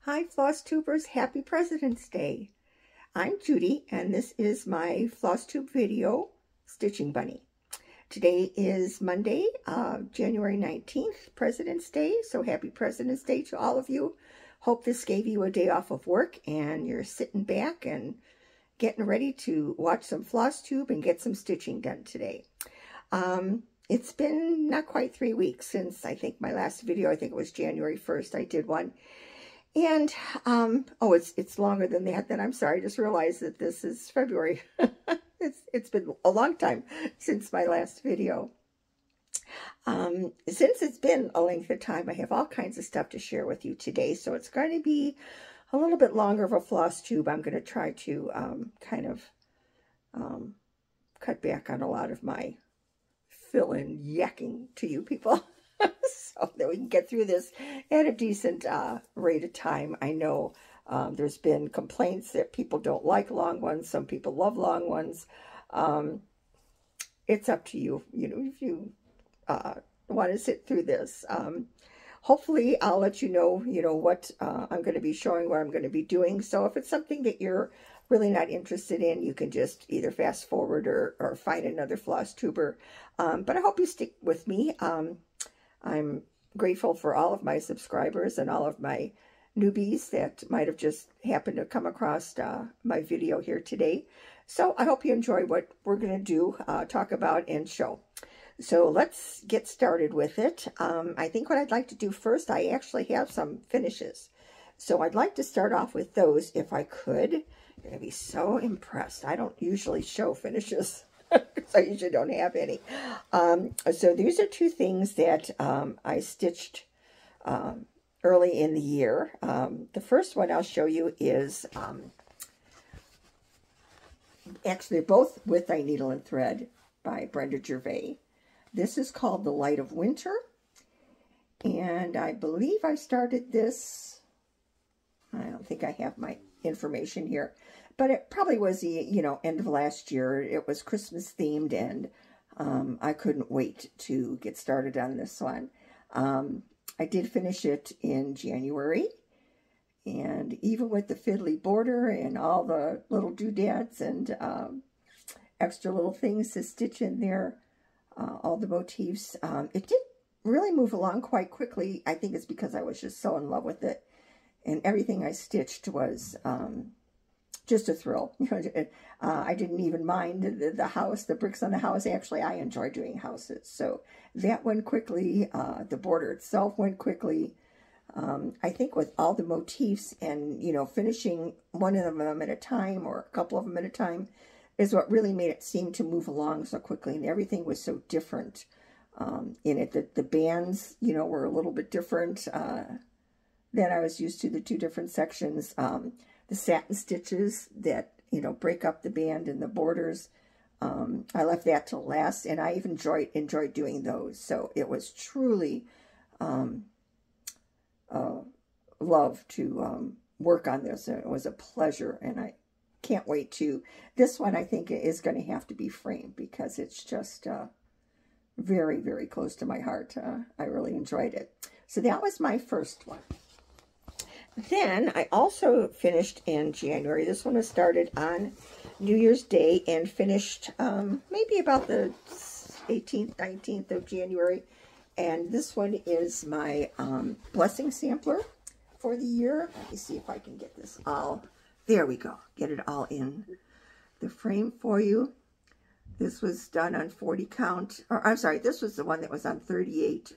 Hi Floss Tubers, happy President's Day. I'm Judy and this is my Floss Tube video, Stitching Bunny. Today is Monday, January 19th, President's Day, so happy President's Day to all of you. Hope this gave you a day off of work and you're sitting back and getting ready to watch some Floss Tube and get some stitching done today. It's been not quite 3 weeks since I think my last video, I think it was January 1st, I did one. And, oh, it's longer than that. Then I'm sorry, I just realized that this is February. It's been a long time since my last video. Since it's been a length of time, I have all kinds of stuff to share with you today. So it's going to be a little bit longer of a floss tube. I'm going to try to cut back on a lot of my fill-in yakking to you people. So that we can get through this at a decent rate of time. I know there's been complaints that people don't like long ones. Some people love long ones. It's up to you, if you want to sit through this. Hopefully, I'll let you know, what I'm going to be showing, what I'm going to be doing. So if it's something that you're really not interested in, you can just either fast forward or find another floss tuber. But I hope you stick with me. I'm grateful for all of my subscribers and all of my newbies that might have just happened to come across my video here today. So I hope you enjoy what we're going to do, talk about, and show. So let's get started with it. I think what I'd like to do first, I actually have some finishes. So I'd like to start off with those if I could. You're going to be so impressed. I don't usually show finishes. So I usually don't have any. So these are two things that I stitched early in the year. The first one I'll show you is actually both with a needle and thread by Brenda Gervais. This is called The Light of Winter. And I believe I started this, I don't think I have my information here, but it probably was the, end of last year. It was Christmas themed, and I couldn't wait to get started on this one. I did finish it in January, and even with the fiddly border and all the little doodads and extra little things to stitch in there, all the motifs, it did really move along quite quickly. I think it's because I was just so in love with it, and everything I stitched was just a thrill. I didn't even mind the house, the bricks on the house. Actually, I enjoy doing houses. So that went quickly. The border itself went quickly. I think with all the motifs and, finishing one of them at a time or a couple of them at a time is what really made it seem to move along so quickly. And everything was so different in it. The bands, were a little bit different than I was used to, the two different sections. The satin stitches that, break up the band and the borders. I left that till last, and I even enjoyed doing those. So it was truly love to work on this. It was a pleasure, and I can't wait to. This one I think is going to have to be framed because it's just very, very close to my heart. I really enjoyed it. So that was my first one. Then I also finished in January. This one was started on New Year's Day and finished maybe about the 18th, 19th of January. And this one is my blessing sampler for the year. Let me see if I can get this all. There we go. Get it all in the frame for you. This was done on 40 count. Or I'm sorry, this was the one that was on 38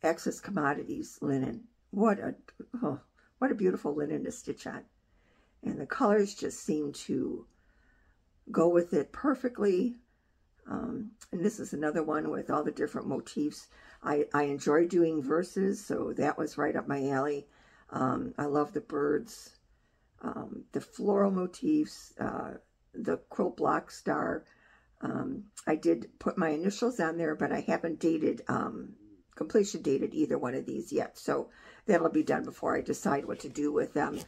excess commodities linen. What a beautiful linen to stitch on. And the colors just seem to go with it perfectly. And this is another one with all the different motifs. I enjoy doing verses, so that was right up my alley. I love the birds, the floral motifs, the quilt block star. I did put my initials on there, but I haven't dated, completion dated either one of these yet. So that'll be done before I decide what to do with them.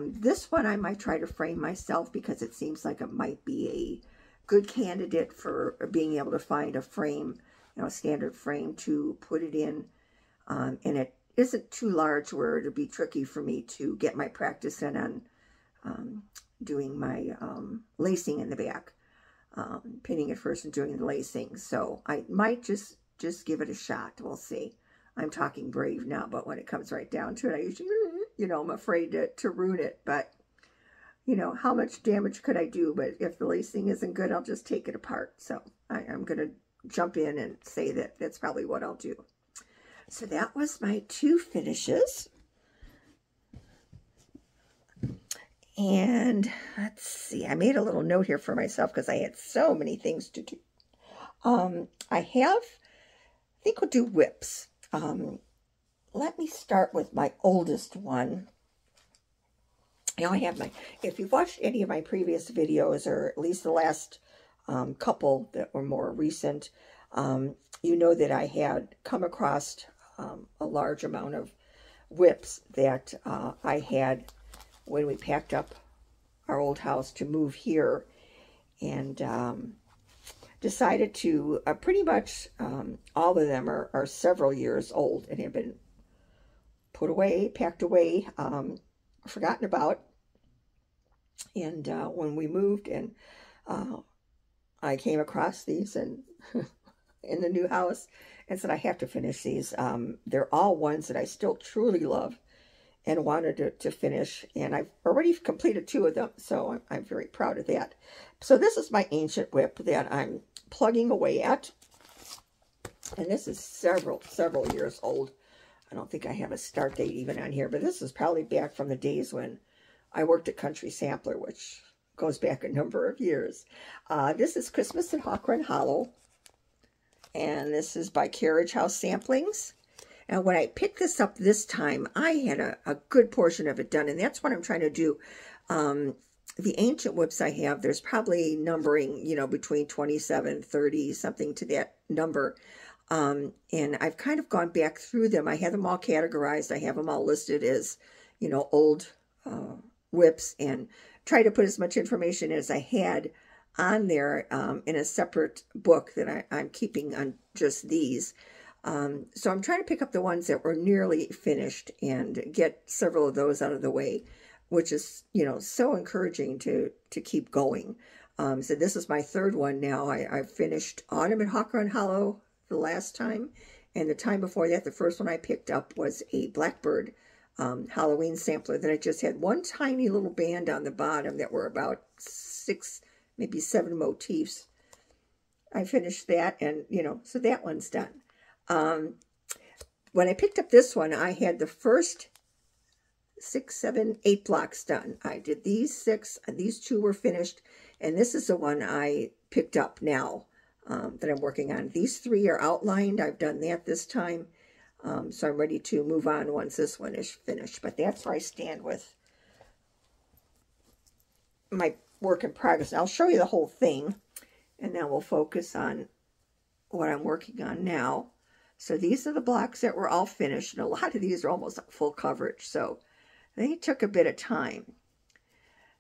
This one I might try to frame myself because it seems like it might be a good candidate for being able to find a frame, a standard frame to put it in. And isn't too large where it'd be tricky for me to get my practice in on doing my lacing in the back, pinning it first and doing the lacing. So I might just give it a shot. We'll see. I'm talking brave now, but when it comes right down to it, I usually, I'm afraid to ruin it. But, how much damage could I do? But if the lacing isn't good, I'll just take it apart. So I'm going to jump in and say that that's probably what I'll do. So that was my 2 finishes. And let's see, I made a little note here for myself because I had so many things to do. I think we'll do whips. Let me start with my oldest one. Now I have if you've watched any of my previous videos, or at least the last couple that were more recent, you know that I had come across a large amount of whips that I had when we packed up our old house to move here, and decided to pretty much all of them are several years old and have been put away, packed away, forgotten about. And when we moved, and I came across these and in the new house and said, I have to finish these. They're all ones that I still truly love and wanted to finish, and I've already completed 2 of them, so I'm very proud of that. So this is my ancient whip that I'm plugging away at, and this is several years old. I don't think I have a start date even on here, but this is probably back from the days when I worked at Country Sampler, which goes back a number of years. This is Christmas at Hawk Run Hollow, and this is by Carriage House Samplings. And when I picked this up this time, I had a good portion of it done, and that's what I'm trying to do. The ancient whips I have, there's probably numbering, between 27, 30, something to that number. And I've kind of gone back through them. I have them all categorized. I have them all listed as, old whips, and try to put as much information as I had on there in a separate book that I'm keeping on just these. So I'm trying to pick up the ones that were nearly finished and get several of those out of the way, which is, so encouraging to keep going. So this is my 3rd one now. I've finished Autumn at Hawk Run Hollow the last time, and the time before that, the first one I picked up was a Blackbird Halloween sampler that I just had one tiny little band on the bottom that were about 6, maybe 7 motifs. I finished that, and, so that one's done. When I picked up this one, I had the first 6, 7, 8 blocks done. I did these 6, and these 2 were finished, and this is the one I picked up now that I'm working on. These 3 are outlined. I've done that this time, so I'm ready to move on once this one is finished. But that's where I stand with my work in progress. I'll show you the whole thing, and then we'll focus on what I'm working on now. So these are the blocks that were all finished, and a lot of these are almost full coverage, so they took a bit of time.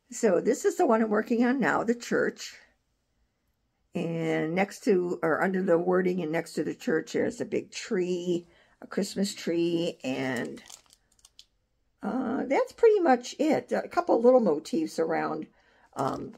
So this is the one I'm working on now, the church. And next to, or under the wording and next to the church, there's a big tree, a Christmas tree, and that's pretty much it. A couple of little motifs around the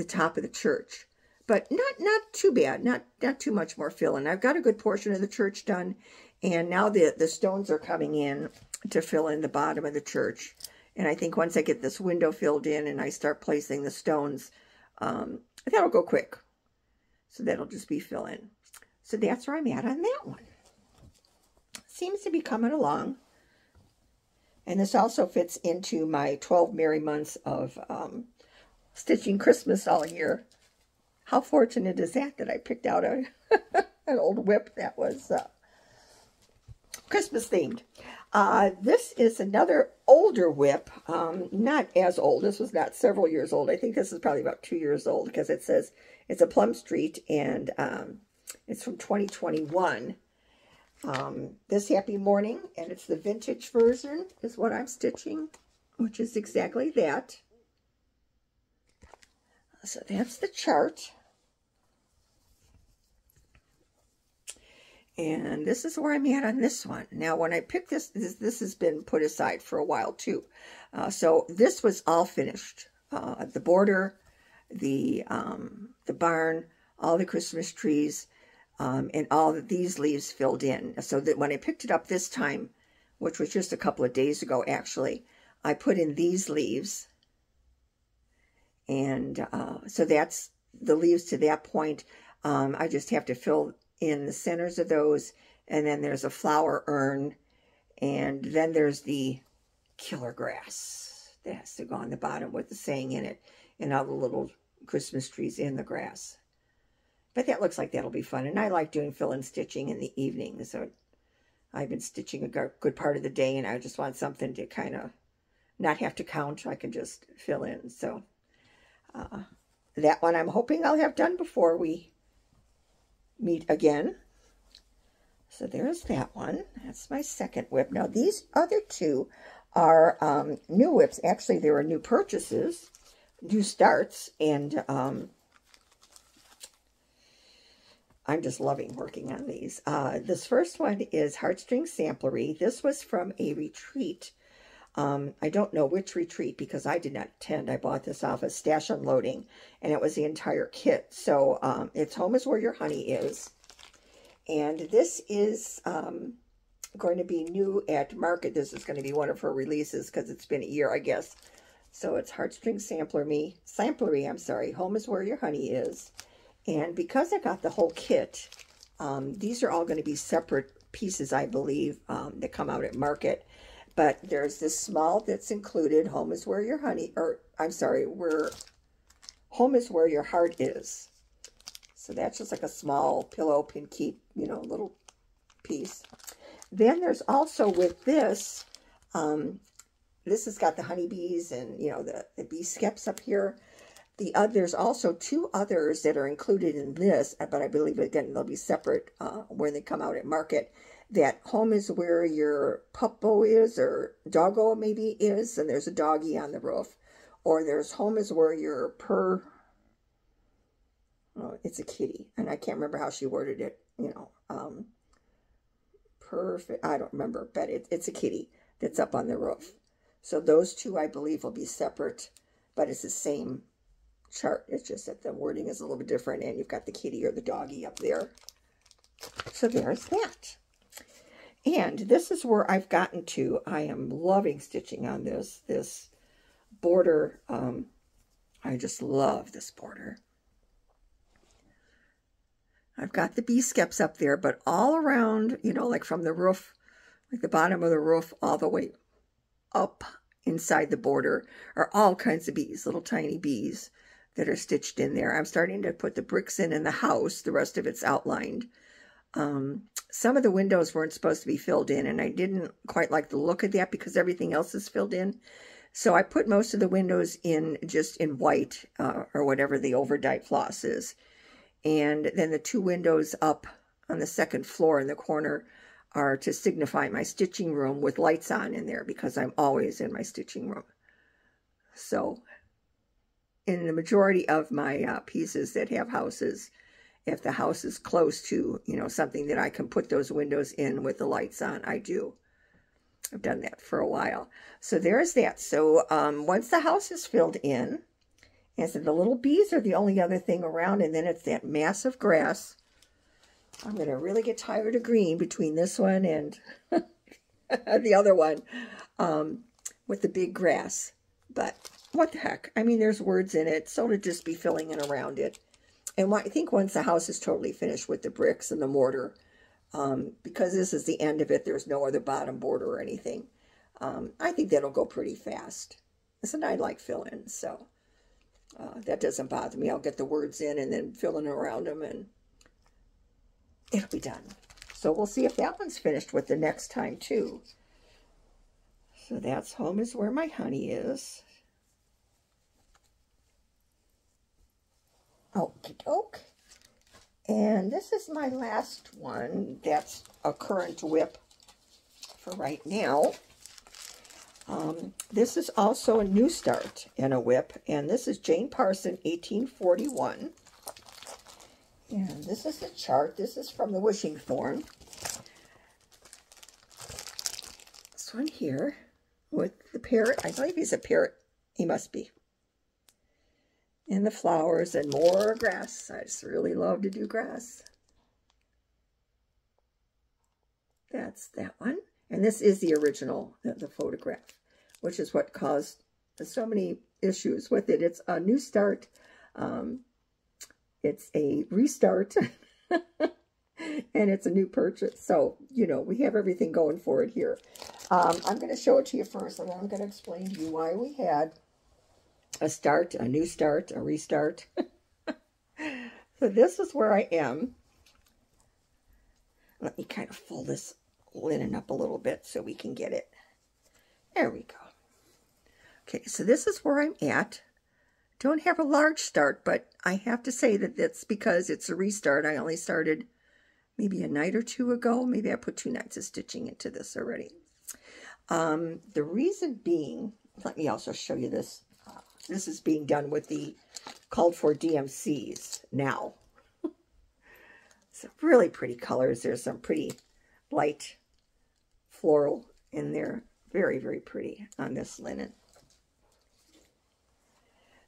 top of the church. But not too bad, not too much more fill in. I've got a good portion of the church done, and now the stones are coming in to fill in the bottom of the church. And I think once I get this window filled in and I start placing the stones, that'll go quick. So that'll just be fill in. So that's where I'm at on that one. Seems to be coming along. And this also fits into my 12 merry months of stitching Christmas all year. How fortunate is that I picked out an old whip that was Christmas themed. This is another older whip, not as old. This was not several years old. I think this is probably about 2 years old because it says it's a Plum Street, and it's from 2021. This Happy Morning, and it's the vintage version is what I'm stitching, which is exactly that. So that's the chart. And this is where I'm at on this one. Now, when I picked this has been put aside for a while, too. So this was all finished. The border, the barn, all the Christmas trees, and all of these leaves filled in. So that when I picked it up this time, which was just a couple of days ago, actually, I put in these leaves. And so that's the leaves to that point. I just have to fill in the centers of those, and then there's a flower urn, and then there's the killer grass that has to go on the bottom with the saying in it, and all the little Christmas trees in the grass. But that looks like that'll be fun, and I like doing fill-in stitching in the evening, so I've been stitching a good part of the day, and I just want something to kind of not have to count. I can just fill in. So that one I'm hoping I'll have done before we meet again. So there's that one. That's my second WIP. Now these other two are new WIPs. Actually, they were new purchases, new starts, and I'm just loving working on these. This first one is Heartstring Samplery. This was from a retreat. I don't know which retreat because I did not attend. I bought this off of Stash Unloading, and it was the entire kit. So it's Home is Where Your Honey Is. And this is going to be new at market. This is going to be one of her releases because it's been a year, I guess. So it's Heartstring Samplery, I'm sorry. Home is Where Your Honey Is. And because I got the whole kit, these are all going to be separate pieces, I believe, that come out at market. But there's this small that's included, Home is Where Your Honey, or I'm sorry, Home is Where Your Heart Is. So that's just like a small pillow, pin keep, little piece. Then there's also with this, this has got the honeybees and, the bee skeps up here. There's also two others that are included in this, but I believe, again, they'll be separate when they come out at market. That Home is Where Your Puppo Is, or Doggo maybe is, and there's a doggy on the roof. Or there's Home is Where Your it's a kitty, and I can't remember how she worded it, perfect, I don't remember, but it's a kitty that's up on the roof. So those two, I believe, will be separate, but it's the same chart. It's just that the wording is a little bit different, and you've got the kitty or the doggy up there. So there's that. And this is where I've gotten to. I am loving stitching on this border. I just love this border. I've got the bee skeps up there, but all around, like from the roof, like the bottom of the roof, all the way up inside the border are all kinds of bees, little tiny bees that are stitched in there. I'm starting to put the bricks in the house. The rest of it's outlined. Some of the windows weren't supposed to be filled in, and I didn't quite like the look of that because everything else is filled in. So I put most of the windows in just in white, or whatever the overdyed floss is. And then the two windows up on the second floor in the corner are to signify my stitching room with lights on in there because I'm always in my stitching room. So in the majority of my pieces that have houses, if the house is close to, something that I can put those windows in with the lights on, I do. I've done that for a while. So there's that. So once the house is filled in, and so the little bees are the only other thing around, and then it's that massive grass. I'm going to really get tired of green between this one and the other one with the big grass. But what the heck? I mean, there's words in it, so to just be filling in around it. And I think once the house is totally finished with the bricks and the mortar, because this is the end of it, there's no other bottom border or anything. I think that'll go pretty fast. And I like fill-ins, so that doesn't bother me. I'll get the words in and then fill in around them, and it'll be done. So we'll see if that one's finished with the next time, too. So that's Home is Where My Honey Is. Okie doke. And this is my last one. That's a current WIP for right now. This is also a new start in a WIP, and this is Jane Parson, 1841. And this is the chart. This is from the Wishing Thorn. this one here with the parrot. I believe he's a parrot. He must be. And the flowers and more grass. I just really love to do grass. That's that one. And this is the original, the photograph, which is what caused so many issues with it. It's a new start. It's a restart. And it's a new purchase. So, you know, we have everything going for it here. I'm going to show it to you first, and then I'm going to explain to you why we had a start, a new start, a restart. So this is where I am. Let me kind of fold this linen up a little bit so we can get it. There we go. Okay, so this is where I'm at. Don't have a large start, but I have to say that that's because it's a restart. I only started maybe a night or two ago. Maybe I put 2 nights of stitching into this already. The reason being, let me also show you this. This is being done with the called for DMCs now. Some really pretty colors. There's some pretty light floral in there. Very, very pretty on this linen.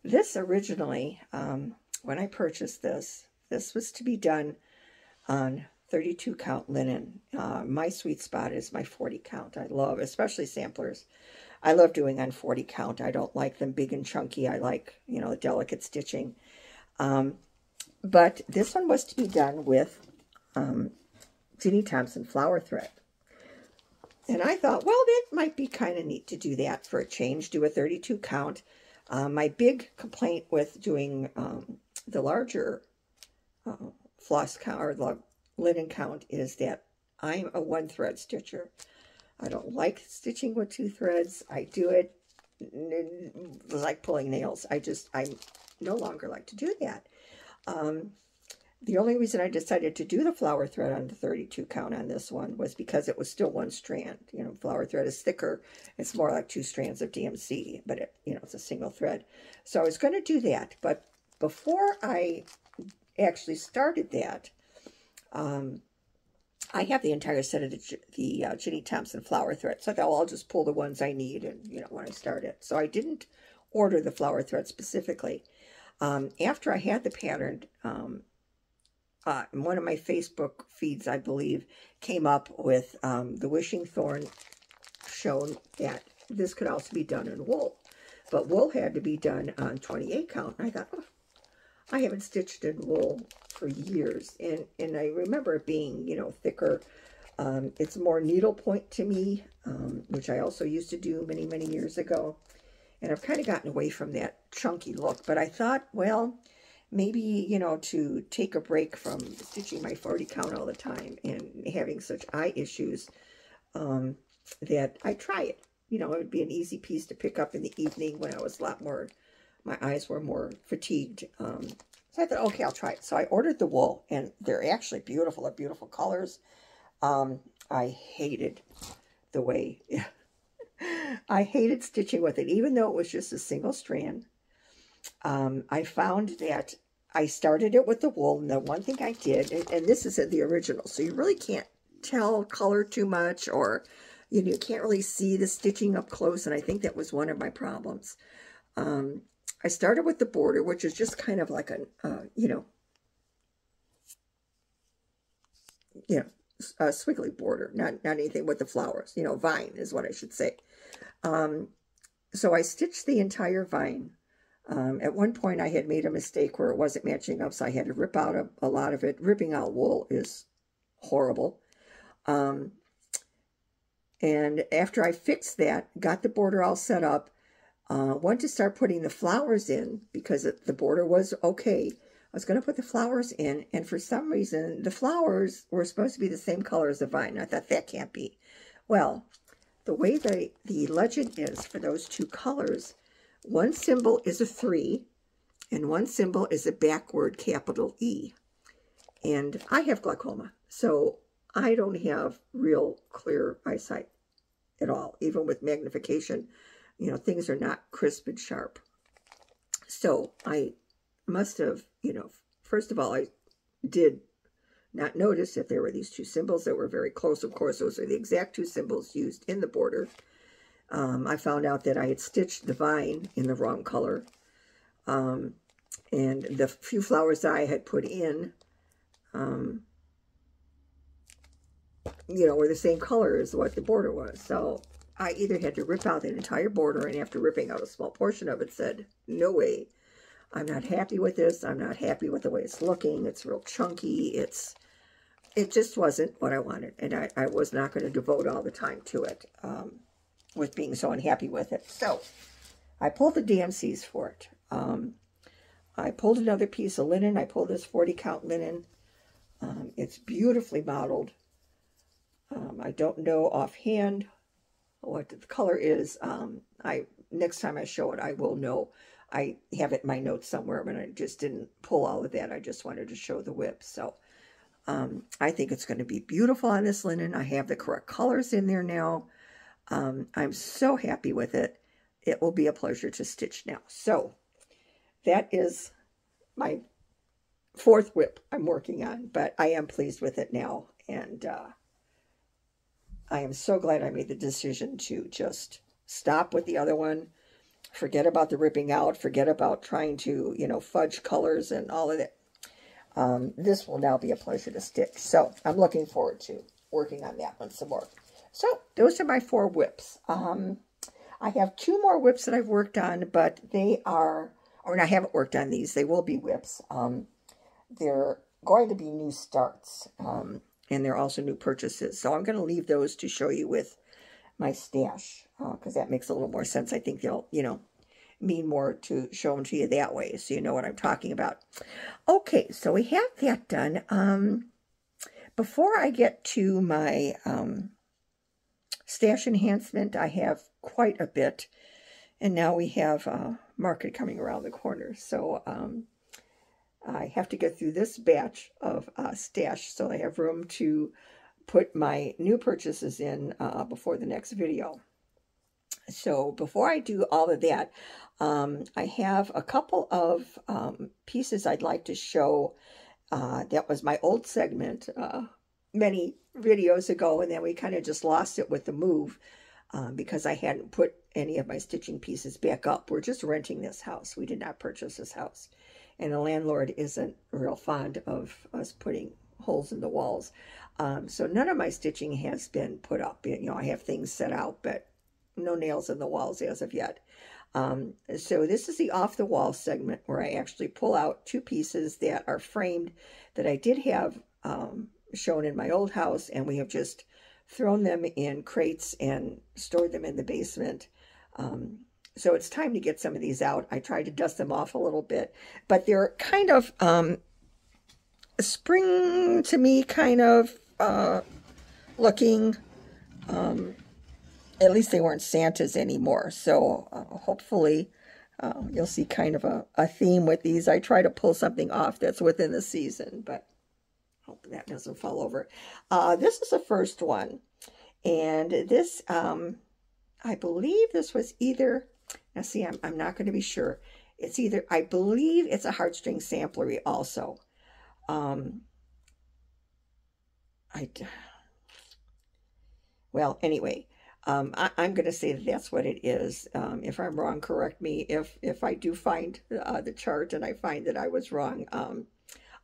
This originally, when I purchased this, this was to be done on 32 count linen. My sweet spot is my 40 count. I love, especially samplers. I love doing on 40 count. I don't like them big and chunky. I like, you know, delicate stitching. But this one was to be done with Ginny Thompson flower thread. And I thought, well, that might be kind of neat to do that for a change, do a 32 count. My big complaint with doing the larger floss count or the linen count is that I'm a 1-thread stitcher. I don't like stitching with 2 threads. I do it like pulling nails. I no longer like to do that. The only reason I decided to do the flower thread on the 32 count on this one was because it was still 1 strand. You know, flower thread is thicker. It's more like 2 strands of DMC, but it, you know, it's a single thread. So I was going to do that, but before I actually started that, I have the entire set of the Ginny Thompson flower thread. So I thought, well, I'll just pull the ones I need, and you know, when I start it. So I didn't order the flower thread specifically. After I had the pattern, one of my Facebook feeds, I believe, came up with the Wishing Thorn shown that this could also be done in wool. But wool had to be done on 28 count. And I thought, oh, I haven't stitched in wool for years. And I remember it being, you know, thicker. It's more needlepoint to me, which I also used to do many, many years ago. And I've kind of gotten away from that chunky look. But I thought, well, maybe, you know, to take a break from stitching my 40 count all the time and having such eye issues, that I try it. You know, it would be an easy piece to pick up in the evening when I was a lot more, my eyes were more fatigued. So I thought, okay, I'll try it. So I ordered the wool, and they're actually beautiful. They're beautiful colors. I hated the way, I hated stitching with it, even though it was just a single strand. I found that I started it with the wool, and the one thing I did, and this is the original, so you really can't tell color too much, or you know, you can't really see the stitching up close, and I think that was one of my problems. I started with the border, which is just kind of like a, a squiggly border, not anything with the flowers, you know, vine is what I should say. So I stitched the entire vine. At one point, I had made a mistake where it wasn't matching up, so I had to rip out a lot of it. Ripping out wool is horrible. And after I fixed that, got the border all set up, went to start putting the flowers in because the border was okay. I was going to put the flowers in, and for some reason, the flowers were supposed to be the same color as the vine. I thought, that can't be. Well, the way the legend is for those 2 colors, one symbol is a 3, and one symbol is a backward capital E. And I have glaucoma, so I don't have real clear eyesight at all. Even with magnification, you know, things are not crisp and sharp. So I must have, you know, first of all, I did not notice that there were these two symbols that were very close. Of course, those are the exact two symbols used in the border. I found out that I had stitched the vine in the wrong color. And the few flowers that I had put in, you know, were the same color as what the border was. So I either had to rip out the entire border, and after ripping out a small portion of it, said, no way. I'm not happy with this. I'm not happy with the way it's looking. It's real chunky. It just wasn't what I wanted. And I was not going to devote all the time to it with being so unhappy with it. So I pulled the DMCs for it. I pulled another piece of linen. I pulled this 40 count linen. It's beautifully modeled. I don't know offhand what the color is. Next time I show it, I will know. I have it in my notes somewhere, but I just didn't pull all of that. I just wanted to show the whip. So I think it's going to be beautiful on this linen. I have the correct colors in there now. I'm so happy with it. It will be a pleasure to stitch now. So that is my fourth whip I'm working on, but I am pleased with it now. And I am so glad I made the decision to just stop with the other one. Forget about the ripping out. Forget about trying to, you know, fudge colors and all of that. This will now be a pleasure to stitch. So I'm looking forward to working on that one some more. So those are my 4 whips. I have 2 more whips that I've worked on, but they are, or I haven't worked on these. They will be whips. They're going to be new starts, and they're also new purchases. So I'm going to leave those to show you with my stash, because that makes a little more sense. I think they'll, you know, mean more to show them to you that way, so you know what I'm talking about. Okay, so we have that done. Before I get to my stash enhancement, I have quite a bit, and now we have market coming around the corner. So I have to get through this batch of stash so I have room to put my new purchases in before the next video. So before I do all of that, I have a couple of pieces I'd like to show. That was my old segment many videos ago, and then we kind of just lost it with the move because I hadn't put any of my stitching pieces back up. We're just renting this house. We did not purchase this house. And the landlord isn't real fond of us putting holes in the walls. So none of my stitching has been put up. You know, I have things set out, but no nails in the walls as of yet. So this is the off the wall segment where I actually pull out 2 pieces that are framed that I did have shown in my old house, and we have just thrown them in crates and stored them in the basement. So it's time to get some of these out. I tried to dust them off a little bit, but they're kind of spring to me kind of looking. At least they weren't Santas anymore. So hopefully you'll see kind of a theme with these. I try to pull something off that's within the season, but hope that doesn't fall over. This is the first one. And this, I believe this was either, now see, I'm not going to be sure. It's either, I believe it's a heartstring samplery also. Well, anyway, I'm going to say that that's what it is. If I'm wrong, correct me. If I do find the chart and I find that I was wrong,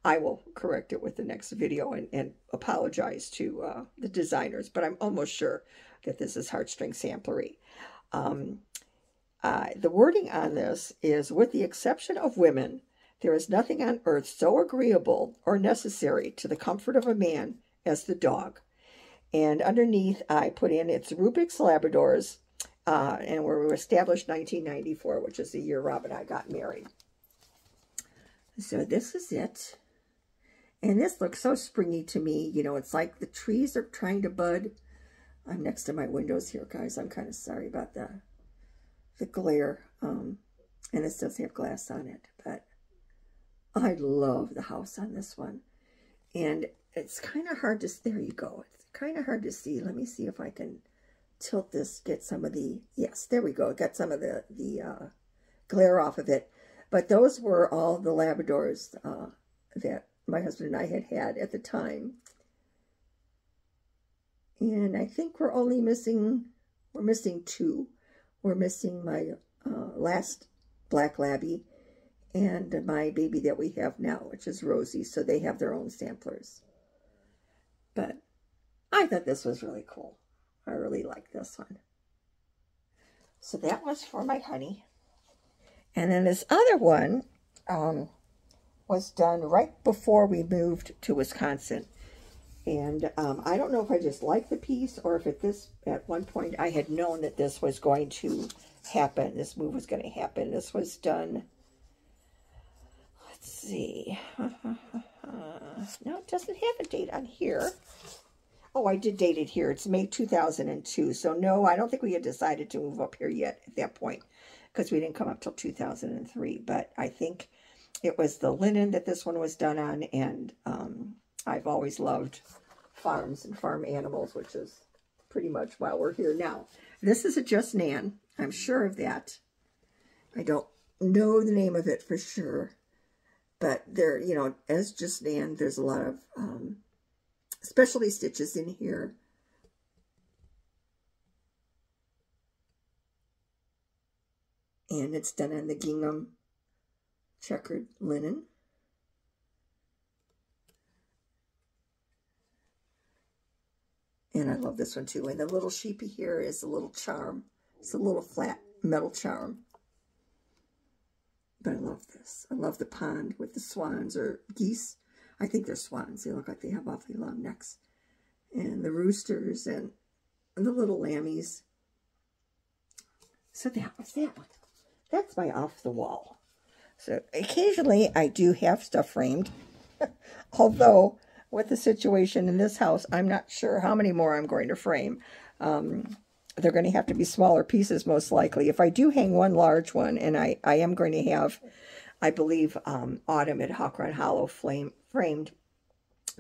I will correct it with the next video and apologize to the designers. But I'm almost sure that this is heartstring samplery. The wording on this is, with the exception of women, there is nothing on earth so agreeable or necessary to the comfort of a man as the dog. And underneath, I put in, it's Rubik's Labradors, and we were established 1994, which is the year Rob and I got married. So this is it. And this looks so springy to me. You know, it's like the trees are trying to bud. I'm next to my windows here, guys. I'm kind of sorry about the glare. And this does have glass on it, but I love the house on this one. And it's kind of hard to, there you go. It's kind of hard to see. Let me see if I can tilt this, get some of the, yes, there we go. Got some of the glare off of it. But those were all the Labradors that my husband and I had at the time. And I think we're missing 2. We're missing my last black labby and my baby that we have now, which is Rosie. So they have their own samplers. But I thought this was really cool. I really like this one. So that was for my honey. And then this other one was done right before we moved to Wisconsin. And I don't know if I just like the piece or if at one point I had known that this was going to happen. This move was going to happen. This was done, let's see. No, it doesn't have a date on here. Oh, I did date it here. It's May 2002. So no, I don't think we had decided to move up here yet at that point because we didn't come up till 2003. But I think it was the linen that this one was done on, and I've always loved farms and farm animals, which is pretty much why we're here now. This is a Just Nan. I'm sure of that. I don't know the name of it for sure. But there, you know, as Just Nan, there's a lot of specialty stitches in here. And it's done on the gingham checkered linen. And I love this one too. And the little sheepy here is a little charm. It's a little flat metal charm. But I love this. I love the pond with the swans or geese. I think they're swans. They look like they have awfully long necks. And the roosters and the little lammies. So that was that one. That's my off the wall. So occasionally I do have stuff framed. Although with the situation in this house, I'm not sure how many more I'm going to frame. They're going to have to be smaller pieces most likely. If I do hang one large one, and I am going to have, I believe, Autumn at Hawk Run Hollow framed,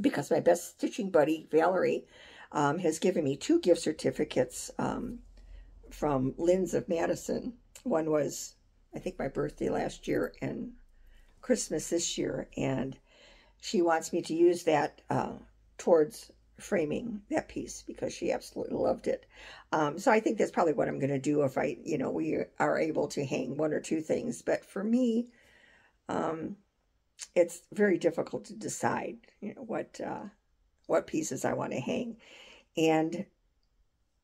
because my best stitching buddy, Valerie, has given me 2 gift certificates from Lynn's of Madison. One was, I think, my birthday last year and Christmas this year, and she wants me to use that towards framing that piece because she absolutely loved it. So I think that's probably what I'm going to do if we are able to hang 1 or 2 things. But for me, it's very difficult to decide, what pieces I want to hang. And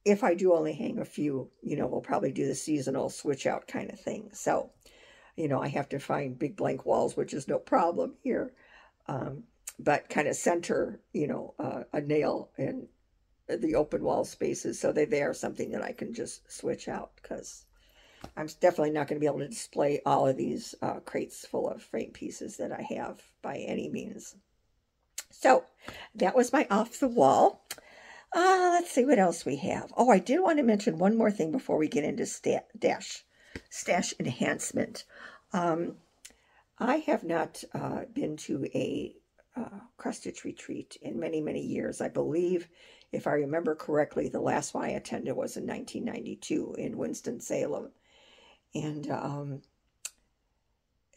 if I do only hang a few, we'll probably do the seasonal switch out kind of thing. So, I have to find big blank walls, which is no problem here. But kind of center, a nail in the open wall spaces so that they are something that I can just switch out, because I'm definitely not going to be able to display all of these crates full of frame pieces that I have by any means. So that was my off the wall. Let's see what else we have. Oh, I did want to mention one more thing before we get into stash enhancement. I have not been to a cross-stitch retreat in many, many years. I believe, if I remember correctly, the last one I attended was in 1992 in Winston-Salem. And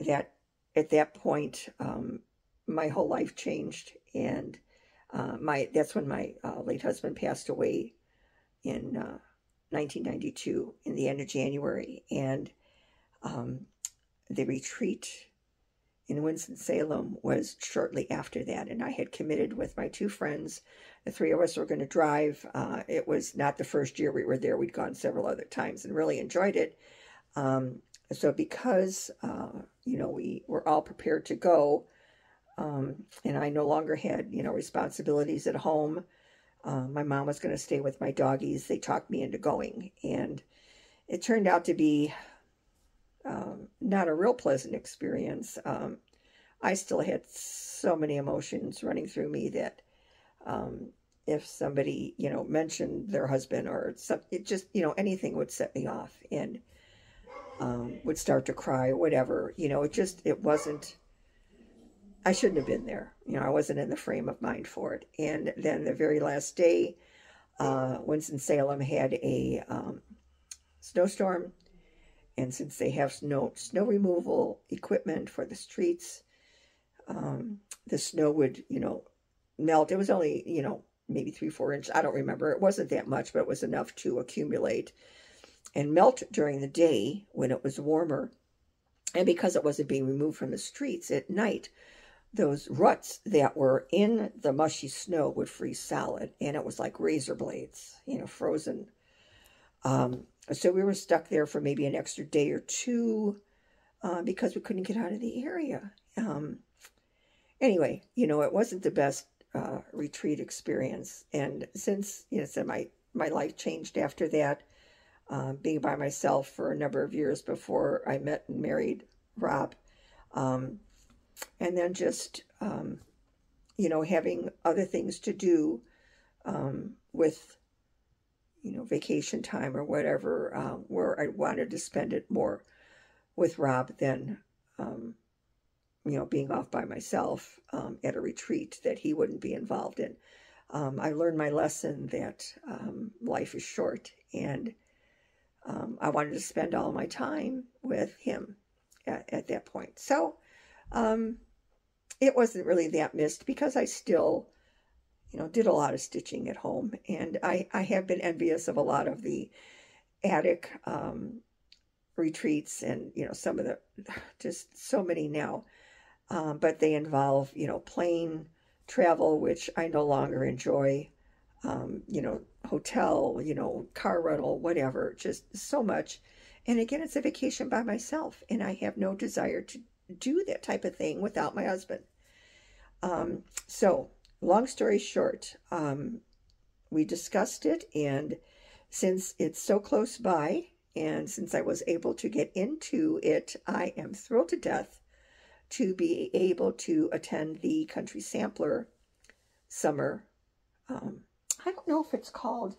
that at that point, my whole life changed. And that's when my late husband passed away in 1992, in the end of January. And the retreat in Winston-Salem was shortly after that, and I had committed with my 2 friends. The 3 of us were going to drive. It was not the first year we were there. We'd gone several other times and really enjoyed it. So because, we were all prepared to go, and I no longer had, responsibilities at home, my mom was going to stay with my doggies. They talked me into going, and it turned out to be not a real pleasant experience. I still had so many emotions running through me that if somebody, mentioned their husband or something, it just, anything would set me off and would start to cry or whatever. It wasn't, I shouldn't have been there. I wasn't in the frame of mind for it. And then the very last day, Winston-Salem had a snowstorm. And since they have snow removal equipment for the streets, the snow would, melt. It was only, maybe 3-4 inches. I don't remember. It wasn't that much, but it was enough to accumulate and melt during the day when it was warmer. And because it wasn't being removed from the streets at night, those ruts that were in the mushy snow would freeze solid, and it was like razor blades, frozen. So we were stuck there for maybe an extra day or two because we couldn't get out of the area. Anyway, it wasn't the best retreat experience. And since, so my life changed after that, being by myself for a number of years before I met and married Rob. And then just, having other things to do with, vacation time or whatever, where I wanted to spend it more with Rob than, being off by myself at a retreat that he wouldn't be involved in. I learned my lesson that life is short, and I wanted to spend all my time with him at that point. So it wasn't really that missed because I still, did a lot of stitching at home. And I have been envious of a lot of the attic retreats and, some of the, just so many now. But they involve, plane travel, which I no longer enjoy, hotel, car rental, whatever, just so much. And again, it's a vacation by myself, and I have no desire to do that type of thing without my husband. So long story short, we discussed it, and since it's so close by, and since I was able to get into it, I am thrilled to death to be able to attend the Country Sampler summer. I don't know if it's called,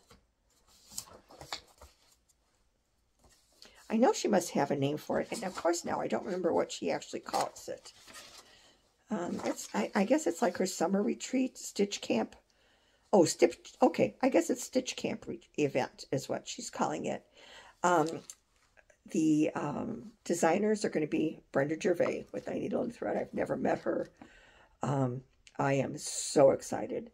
I know she must have a name for it, and of course now I don't remember what she actually calls it. I guess it's like her summer retreat, Stitch Camp. Oh, okay, I guess it's Stitch Camp event is what she's calling it. The designers are going to be Brenda Gervais with I Needle and Thread. I've never met her. I am so excited.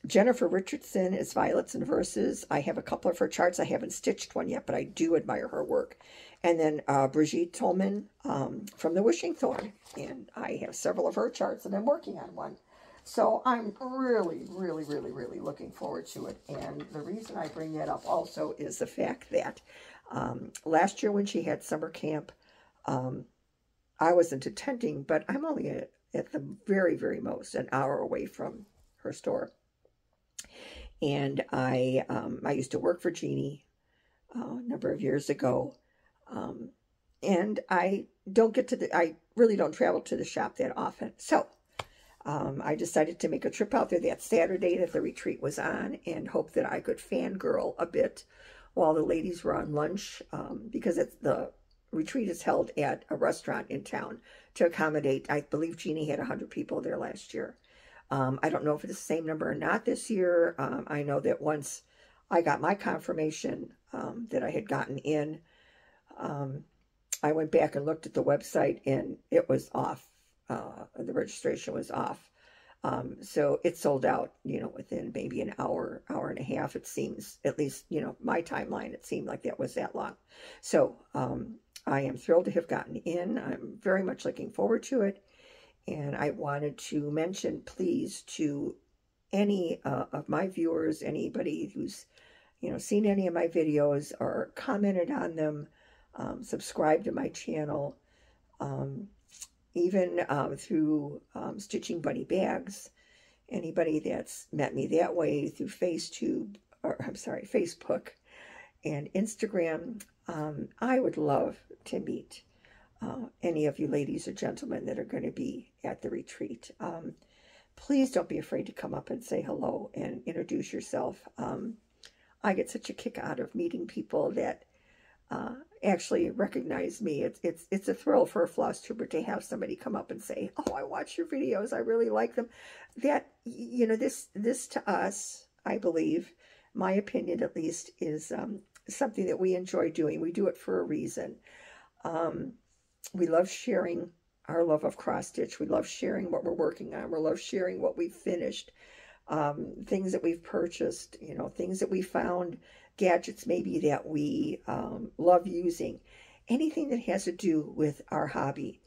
Jennifer Richardson is Violets and Verses. I have a couple of her charts. I haven't stitched one yet, but I do admire her work. And then Brigitte Tolman from the Wishing Thorn. And I have several of her charts, and I'm working on one. So I'm really, really, really, really looking forward to it. And the reason I bring that up also is the fact that last year when she had summer camp, I wasn't attending, but I'm only at the very, very most an hour away from her store. And I used to work for Jeannie a number of years ago. And I really don't travel to the shop that often. So I decided to make a trip out there that Saturday that the retreat was on and hope that I could fangirl a bit while the ladies were on lunch, because the retreat is held at a restaurant in town to accommodate, I believe Jeannie had 100 people there last year. I don't know if it's the same number or not this year. I know that once I got my confirmation that I had gotten in, I went back and looked at the website, and it was off. The registration was off. So it sold out, within maybe an hour, hour and a half, it seems. At least, my timeline, it seemed like that was that long. So I am thrilled to have gotten in. I'm very much looking forward to it. And I wanted to mention, please, to any of my viewers, anybody who's, seen any of my videos or commented on them, subscribe to my channel, even through Stitching Bunny Bags. Anybody that's met me that way through Facebook and Instagram, I would love to meet any of you ladies or gentlemen that are going to be at the retreat. Please don't be afraid to come up and say hello and introduce yourself. I get such a kick out of meeting people that actually recognize me. It's a thrill for a floss trooper to have somebody come up and say, "Oh, I watch your videos. I really like them." That, this to us, I believe, my opinion at least, is something that we enjoy doing. We do it for a reason. We love sharing our love of cross stitch. We love sharing what we're working on. We love sharing what we've finished, things that we've purchased, you know, things that we found, gadgets maybe that we love using. Anything that has to do with our hobby,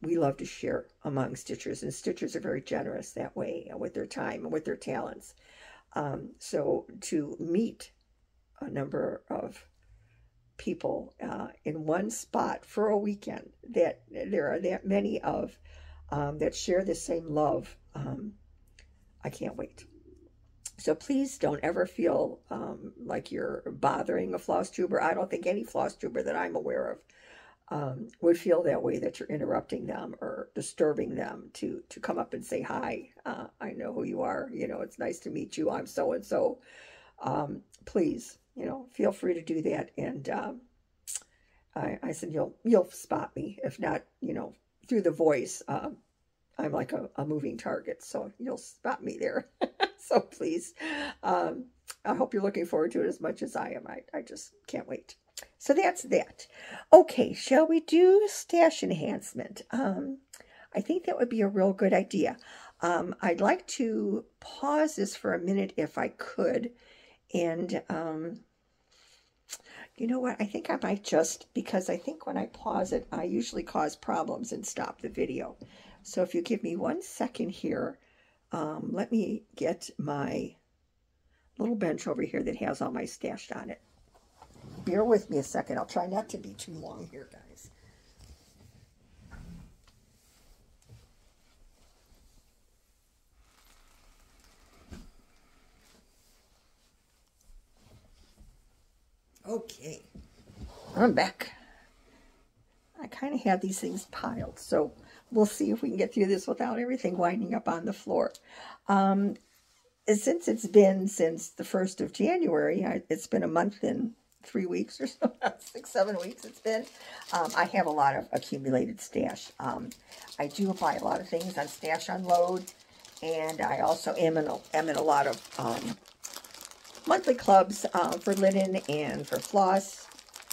we love to share among stitchers, and stitchers are very generous that way with their time and with their talents. So to meet a number of people in one spot for a weekend, that there are that many of that share the same love, I can't wait. So please don't ever feel like you're bothering a floss tuber. I don't think any floss tuber that I'm aware of would feel that way, that you're interrupting them or disturbing them to come up and say, hi, I know who you are. You know, it's nice to meet you. I'm so-and-so. Please, you know, feel free to do that. And I said, you'll spot me. If not, you know, through the voice, I'm like a moving target. So you'll spot me there. So please, I hope you're looking forward to it as much as I am. I just can't wait. So that's that. Okay, shall we do stash enhancement? I think that would be a real good idea. I'd like to pause this for a minute if I could. And you know what? I think I might just, because I think when I pause it, I usually cause problems and stop the video. So if you give me 1 second here, let me get my little bench over here that has all my stash on it. Bear with me a second. I'll try not to be too long here, guys. Okay, I'm back. I kind of have these things piled, so we'll see if we can get through this without everything winding up on the floor. Since it's been since the 1st of January, it's been a month and 3 weeks or so, 6, 7 weeks it's been. I have a lot of accumulated stash. I do buy a lot of things on Stash Unload, and I also am in a lot of monthly clubs for linen and for floss.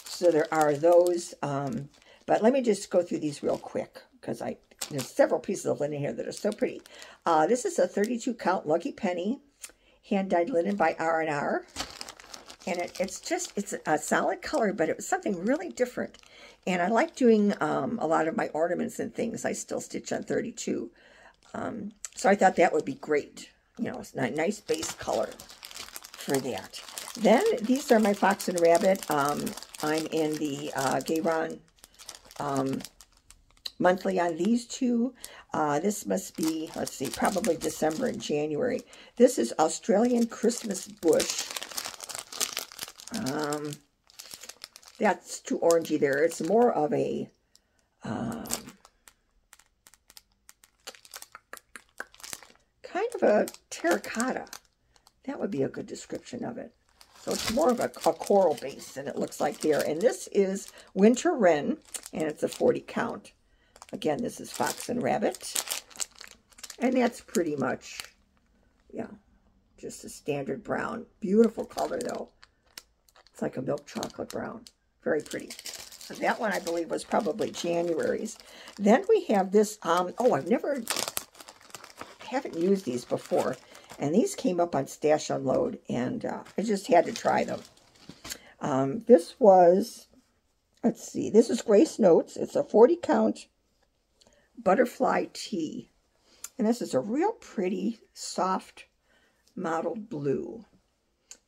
So there are those. But let me just go through these real quick, because there's several pieces of linen here that are so pretty. This is a 32 count Lucky Penny hand-dyed linen by R&R. And it's a solid color, but it was something really different. And I like doing a lot of my ornaments and things. I still stitch on 32. So I thought that would be great. You know, it's a nice base color for that. Then these are my Fox and Rabbit. I'm in the Gayron monthly on these two. This must be, let's see, probably December and January. This is Australian Christmas Bush. That's too orangey there. It's more of a kind of a terracotta. That would be a good description of it. So it's more of a coral base than it looks like there. And this is Winter Wren, and it's a 40 count. Again, this is Fox and Rabbit. And that's pretty much, yeah, just a standard brown. Beautiful color, though. It's like a milk chocolate brown. Very pretty. So that one, I believe, was probably January's. Then we have this, oh, haven't used these before. And these came up on Stash Unload, and I just had to try them. This was, let's see, this is Grace Notes. It's a 40 count butterfly tee. And this is a real pretty, soft, mottled blue.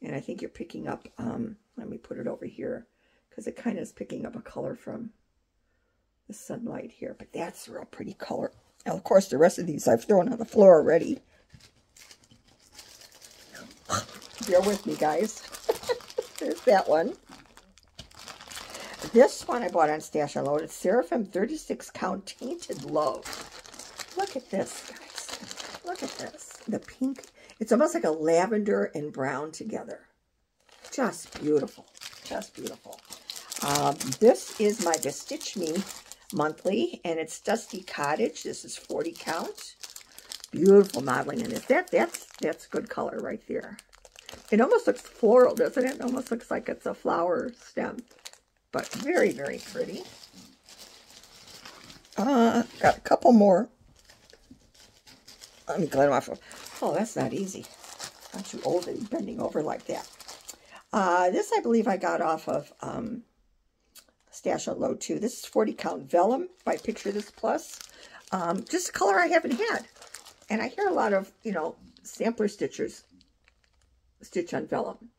And I think you're picking up, let me put it over here, because it kind of is picking up a color from the sunlight here. But that's a real pretty color. Now, of course, the rest of these I've thrown on the floor already. Bear with me, guys. There's that one. This one I bought on Stash Unload. It's Seraphim 36 count Tainted Love. Look at this, guys. Look at this. The pink. It's almost like a lavender and brown together. Just beautiful. Just beautiful. This is my Bestitch Me monthly, and it's Dusty Cottage. This is 40 count. Beautiful modeling in this. That's good color right there. It almost looks floral, doesn't it? It almost looks like it's a flower stem. But very, very pretty. Got a couple more. Let me clean them off. Oh, that's not easy. Not too old to be bending over like that. This I believe I got off of Stash Unload too. This is 40 count vellum by Picture This Plus. Just a color I haven't had. And I hear a lot of, you know, sampler stitchers stitch on vellum.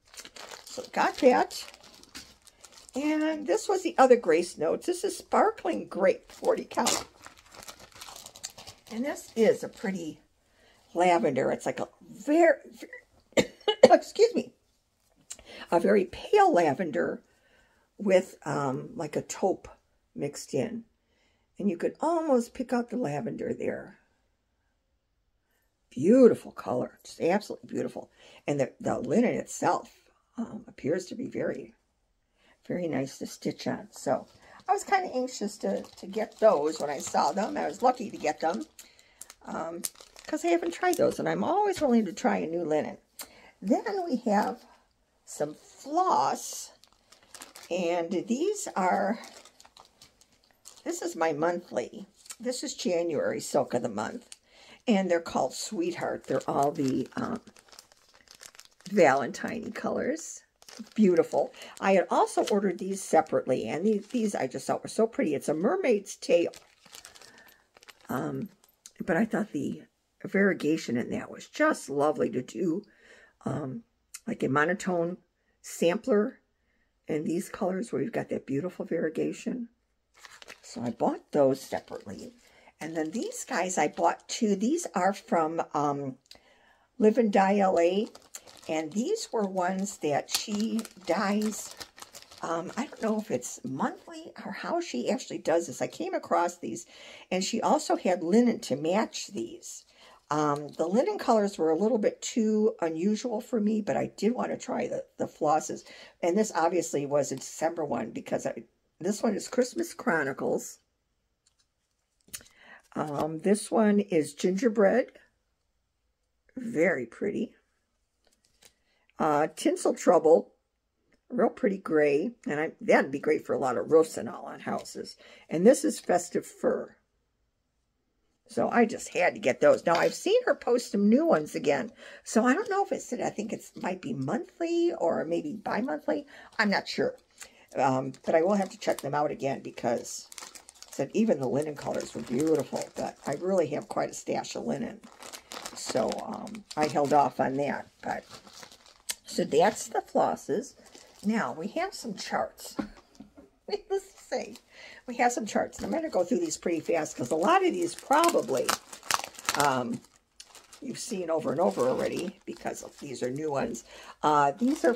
So got that. And this was the other Grace Notes. This is Sparkling Grape, 40 count. And this is a pretty lavender. It's like a very excuse me, a very pale lavender with like a taupe mixed in. And you could almost pick out the lavender there. Beautiful color. Just absolutely beautiful. And the linen itself appears to be very, very nice to stitch on. So I was kind of anxious to get those when I saw them. I was lucky to get them because I haven't tried those. And I'm always willing to try a new linen. Then we have some floss. And these are, this is my monthly. This is January Silk of the Month. And they're called Sweetheart. They're all the Valentine colors. Beautiful. I had also ordered these separately. And these I just thought were so pretty. It's a mermaid's tail. But I thought the variegation in that was just lovely to do. Like a monotone sampler. And these colors where you've got that beautiful variegation. So I bought those separately. And then these guys I bought too. These are from Live and Dye LA. And these were ones that she dyes. I don't know if it's monthly or how she actually does this. I came across these. And she also had linen to match these. The linen colors were a little bit too unusual for me, but I did want to try the flosses. And this obviously was a December one because this one is Christmas Chronicles. This one is Gingerbread. Very pretty. Tinsel Trouble. Real pretty gray. And that'd be great for a lot of roofs and all on houses. And this is Festive Fur. So I just had to get those. Now, I've seen her post some new ones again. So I don't know if it's, I think it might be monthly or maybe bi-monthly. I'm not sure. But I will have to check them out again because said even the linen colors were beautiful. But I really have quite a stash of linen. So I held off on that. But so that's the flosses. Now, we have some charts. Needless to say, we have some charts. And I'm going to go through these pretty fast because a lot of these probably you've seen over and over already because these are new ones. These are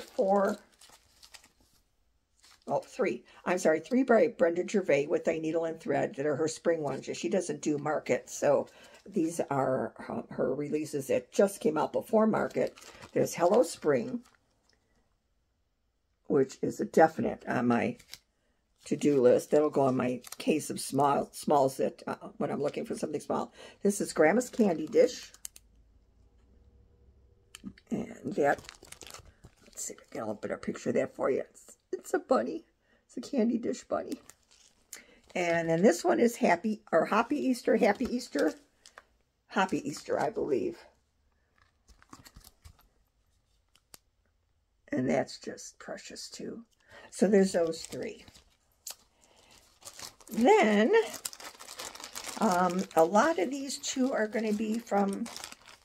three. I'm sorry, 3 by Brenda Gervais with a needle and thread that are her spring ones. She doesn't do market, so these are her releases that just came out before market. There's Hello Spring, which is a definite on my to-do list. That'll go on my case of smalls that when I'm looking for something small. This is Grandma's Candy Dish. And that, let's see if I can get a better picture of that for you. It's a bunny. It's a candy dish bunny. And then this one is Happy Easter, I believe. And that's just precious too. So there's those 3. Then, a lot of these too are going to be from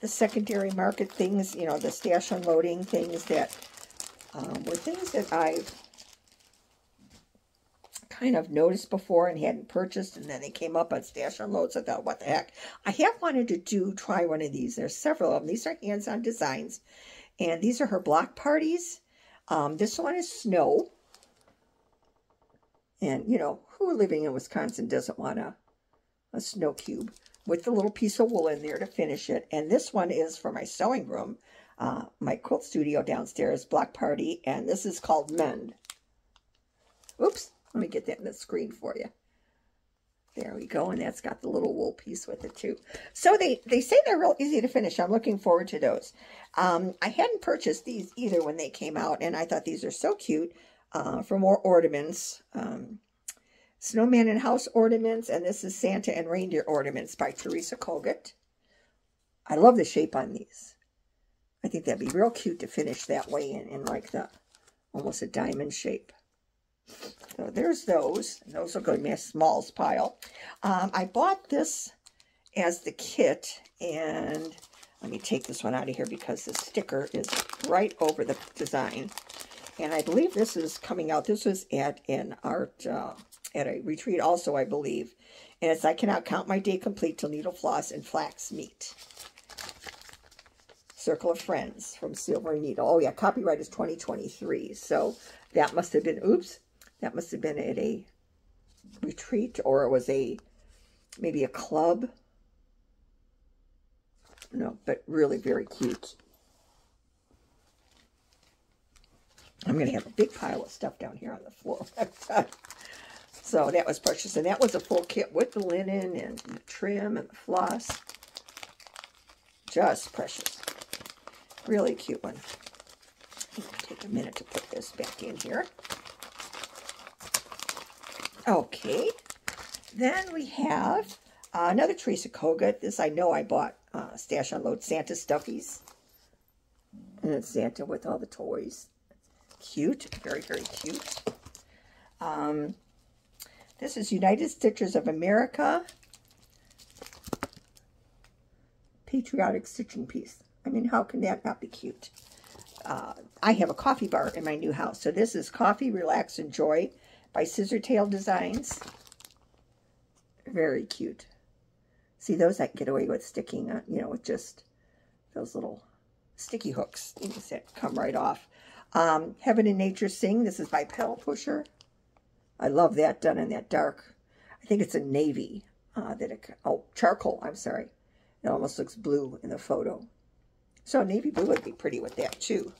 the secondary market things, you know, the stash unloading things that were things that I've kind of noticed before and hadn't purchased, and then they came up on stash unloads. I thought, what the heck? I have wanted to try one of these. There's several of them. These are hands-on designs, and these are her block parties. This one is Snow. And, you know, who living in Wisconsin doesn't want a snow cube with the little piece of wool in there to finish it. And this one is for my sewing room, my quilt studio downstairs, block party. And this is called Mend. Oops, let me get that in the screen for you. There we go. And that's got the little wool piece with it too. So they say they're real easy to finish. I'm looking forward to those. I hadn't purchased these either when they came out. And I thought these are so cute. For more ornaments. Snowman and House Ornaments, and this is Santa and Reindeer Ornaments by Teresa Kogut. I love the shape on these. I think that'd be real cute to finish that way in like the almost a diamond shape. So there's those. Those will go in my smalls pile. I bought this as the kit, and let me take this one out of here because the sticker is right over the design. And I believe this is coming out. This was at an art, at a retreat also, I believe. And it's I Cannot Count My Day Complete Till Needle Floss and Flax Meet. Circle of Friends from Silver Needle. Oh yeah, copyright is 2023. So that must have been, oops, that must have been at a retreat, or it was maybe a club. No, but really very cute. I'm going to have a big pile of stuff down here on the floor. So that was precious. And that was a full kit with the linen and the trim and the floss. Just precious. Really cute one. Take a minute to put this back in here. Okay. Then we have another Teresa Kogut. This I know I bought Stash Unload Santa Stuffies. And it's Santa with all the toys. Cute. Very, very cute. This is United Stitchers of America. Patriotic stitching piece. I mean, how can that not be cute? I have a coffee bar in my new house. So this is Coffee, Relax, Enjoy by Scissortail Designs. Very cute. See, those I can get away with sticking, you know, with just those little sticky hooks that come right off. Heaven and Nature Sing. This is by Pedal Pusher. I love that done in that dark. I think it's a navy. Charcoal. I'm sorry. It almost looks blue in the photo. So navy blue would be pretty with that too.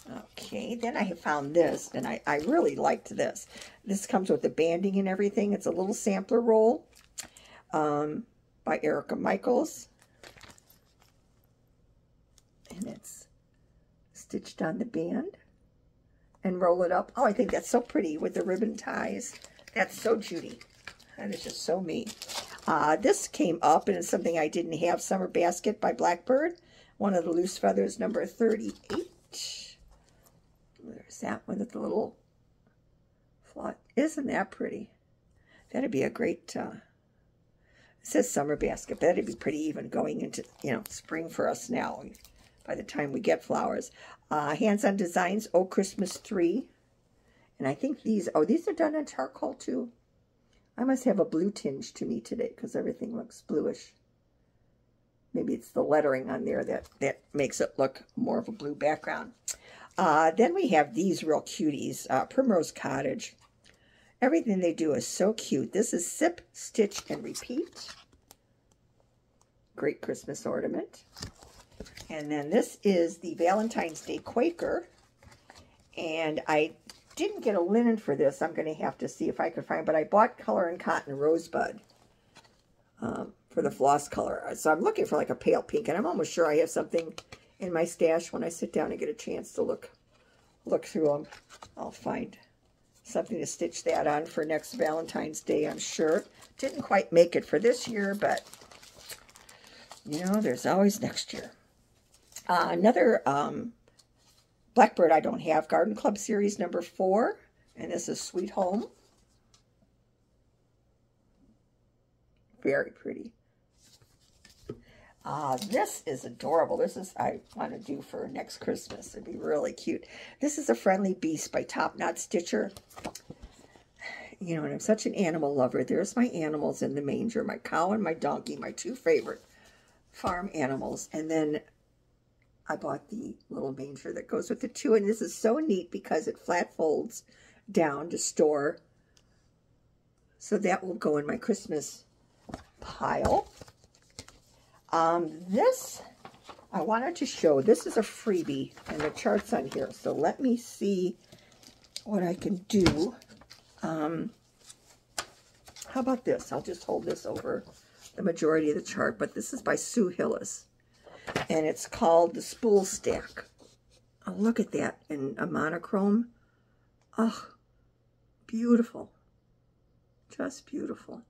Okay, then I have found this, and I really liked this. This comes with the banding and everything. It's a little sampler roll by Erica Michaels. And it's stitched on the band. And roll it up. Oh, I think that's so pretty with the ribbon ties. That's so Judy. That is just so me. This came up, and it's something I didn't have. Summer Basket by Blackbird. One of the loose feathers, number 38. There's that one with the little flat. Isn't that pretty? That'd be a great, it says Summer Basket. That'd be pretty even going into, you know, spring for us now. By the time we get flowers. Hands on Designs, Oh Christmas 3. And I think these are done in charcoal too. I must have a blue tinge to me today because everything looks bluish. Maybe it's the lettering on there that makes it look more of a blue background. Then we have these real cuties, Primrose Cottage. Everything they do is so cute. This is Sip, Stitch, and Repeat. Great Christmas ornament. And then this is the Valentine's Day Quaker. And I didn't get a linen for this. I'm going to have to see if I can find, but I bought Color and Cotton Rosebud for the floss color. So I'm looking for like a pale pink, and I'm almost sure I have something in my stash when I sit down and get a chance to look through them. I'll find something to stitch that on for next Valentine's Day, I'm sure. Didn't quite make it for this year, but you know, there's always next year. Another Blackbird I don't have, Garden Club Series number 4, and this is Sweet Home. Very pretty. This is adorable. This is, I want to do for next Christmas. It'd be really cute. This is a Friendly Beast by Top Knot Stitcher. You know, and I'm such an animal lover. There's my animals in the manger, my cow and my donkey, my two favorite farm animals. And then I bought the little manger that goes with the two. And this is so neat because it flat folds down to store. So that will go in my Christmas pile. This, I wanted to show, this is a freebie, and the chart's on here. So let me see what I can do. How about this? I'll just hold this over the majority of the chart, but this is by Sue Hillis, and it's called the Spool Stack. Oh, look at that in a monochrome. Oh, beautiful. Just beautiful.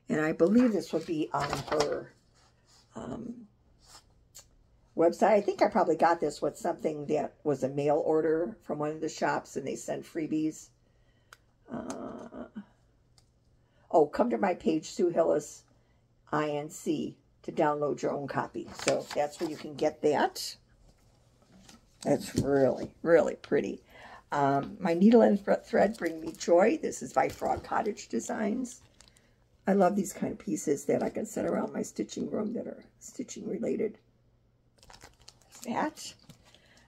And I believe this will be on her website. I think I probably got this with something that was a mail order from one of the shops, and they sent freebies. Oh, come to my page, Sue Hillis, INC, to download your own copy. So that's where you can get that. That's really, really pretty. My needle and thread bring me joy. This is by Frog Cottage Designs. I love these kind of pieces that I can set around my stitching room that are stitching related. That.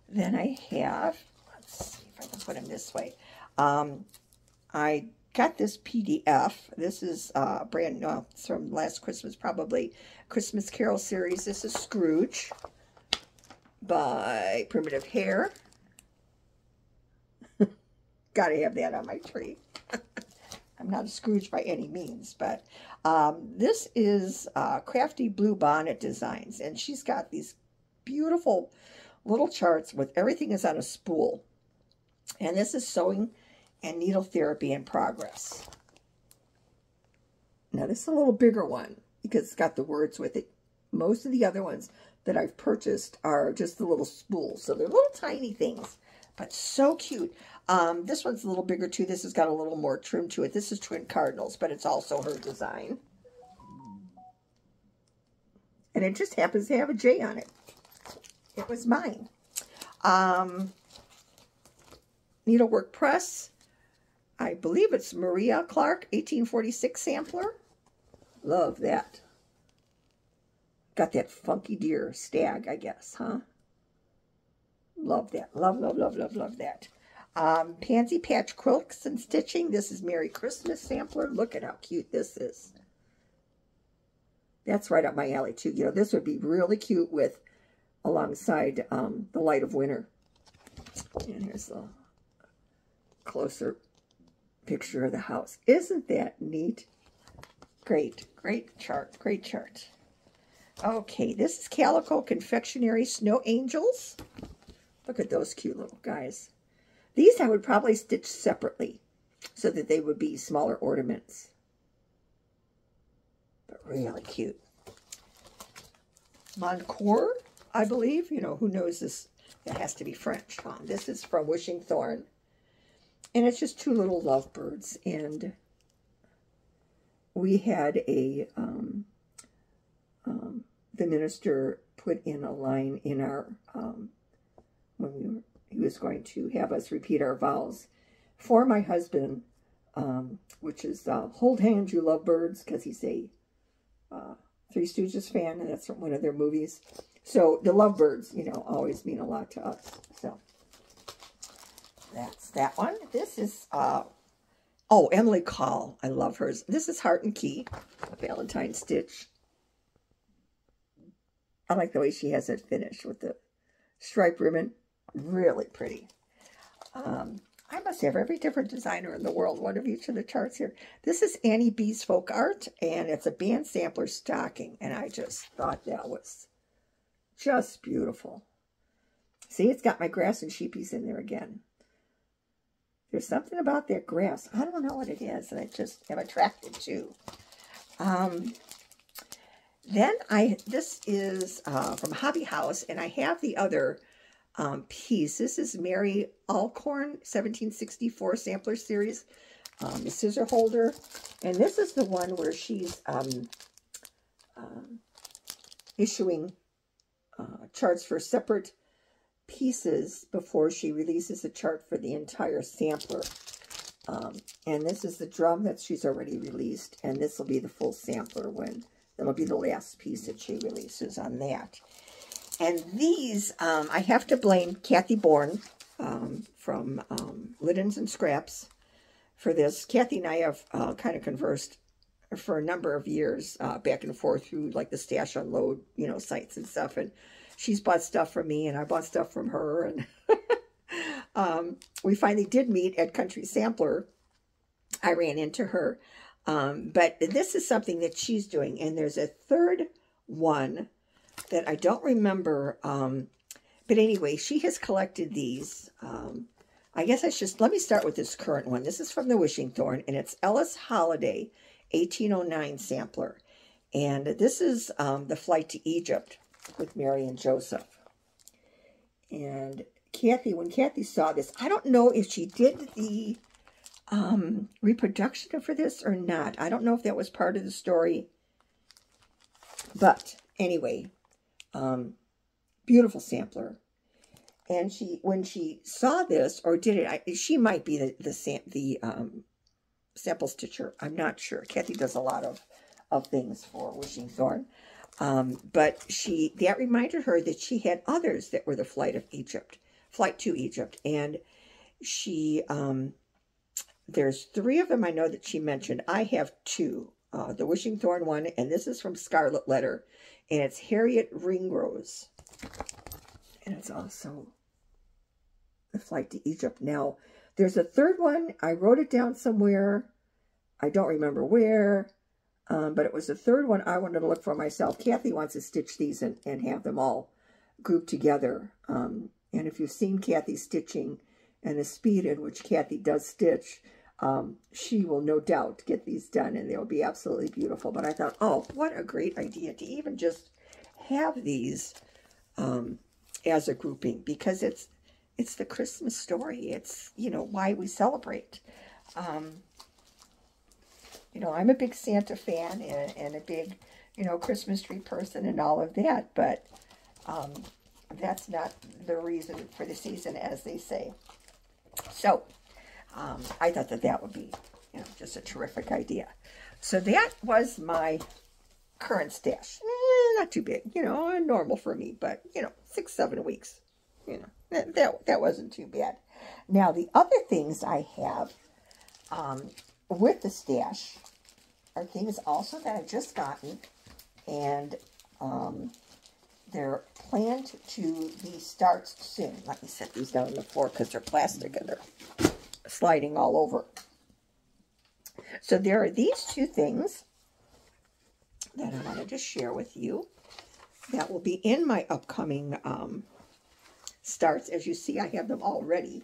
Then I have, let's see if I can put them this way. I got this PDF. This is brand new. It's from last Christmas, probably. Christmas Carol series. This is Scrooge by Primitive Hair. Gotta have that on my tree. I'm not a Scrooge by any means, but this is Crafty Blue Bonnet Designs, and she's got these beautiful little charts with everything is on a spool. And this is Sewing and Needle Therapy in Progress. Now this is a little bigger one because it's got the words with it. Most of the other ones that I've purchased are just the little spools, so they're little tiny things, but so cute. This one's a little bigger too. This has got a little more trim to it. This is Twin Cardinals, but it's also her design. And it just happens to have a J on it. It was mine. Needlework Press. I believe it's Maria Clark, 1846 sampler. Love that. Got that funky deer stag, I guess, huh? Love that. Love, love, love, love, love that. Pansy Patch Quilts and Stitching. This is Merry Christmas sampler. Look at how cute this is. That's right up my alley, too. You know, this would be really cute with, alongside The Light of Winter. And here's a closer picture of the house. Isn't that neat? Great, great chart, great chart. Okay, this is Calico Confectionery Snow Angels. Look at those cute little guys. These I would probably stitch separately so that they would be smaller ornaments. But really cute. Moncoeur, I believe. You know, who knows this? It has to be French. This is from Wishing Thorn. And it's just two little lovebirds. And we had a, the minister put in a line in our, when he was going to have us repeat our vows for my husband, which is Hold Hands, You Lovebirds, because he's a Three Stooges fan, and that's from one of their movies. So the lovebirds, you know, always mean a lot to us. So that's that one. This is, oh, Emily Call. I love hers. This is Heart and Key, a Valentine stitch. I like the way she has it finished with the striped ribbon. Really pretty. I must have every different designer in the world, one of each of the charts here. This is Annie B's Folk Art, and it's a band sampler stocking, and I just thought that was just beautiful. See, it's got my grass and sheepies in there again. There's something about that grass. I don't know what it is, and I just am attracted to. Then this is from Hobby House, and I have the other piece. This is Mary Alcorn, 1764 sampler series, the scissor holder. And this is the one where she's issuing charts for separate pieces before she releases a chart for the entire sampler. And this is the drum that she's already released, and this will be the full sampler when it'll be the last piece that she releases on that. And these, I have to blame Kathy Bourne from Liddens and Scraps for this. Kathy and I have kind of conversed for a number of years back and forth through like the Stash Unload, you know, sites and stuff. And she's bought stuff from me and I bought stuff from her. And we finally did meet at Country Sampler. I ran into her. But this is something that she's doing. And there's a third one that I don't remember. But anyway, she has collected these I guess I should, let me start with this current one. This is from the Wishing Thorn, and it's Ellis Holiday 1809 sampler. And this is the flight to Egypt with Mary and Joseph. And Kathy, when Kathy saw this, I don't know if she did the reproduction for this or not. I don't know if that was part of the story. But anyway, beautiful sampler. And when she saw this, or did it, she might be the sample stitcher. I'm not sure. Kathy does a lot of things for Wishing Thorn. But that reminded her that she had others that were the flight to Egypt. And she, there's 3 of them I know that she mentioned. I have 2. The Wishing Thorn one, and this is from Scarlet Letter, and it's Harriet Ringrose. And it's also the flight to Egypt. Now, there's a 3rd one. I wrote it down somewhere. I don't remember where, but it was the 3rd one I wanted to look for myself. Kathy wants to stitch these and have them all grouped together. And if you've seen Kathy stitching and the speed in which Kathy does stitch, she will no doubt get these done, and they'll be absolutely beautiful. But I thought, oh, what a great idea to even just have these as a grouping, because it's the Christmas story. It's, you know, why we celebrate. You know, I'm a big Santa fan and a big, you know, Christmas tree person and all of that, but that's not the reason for the season, as they say. So I thought that would be, you know, just a terrific idea. So that was my current stash. Not too big, you know, normal for me, but, you know, 6-7 weeks, you know, that wasn't too bad. Now, the other things I have with the stash are things also that I've just gotten, and they're planned to be starts soon. Let me set these down on the floor because they're plastic and they're sliding all over. So there are these 2 things that I wanted to share with you that will be in my upcoming starts. As you see, I have them all ready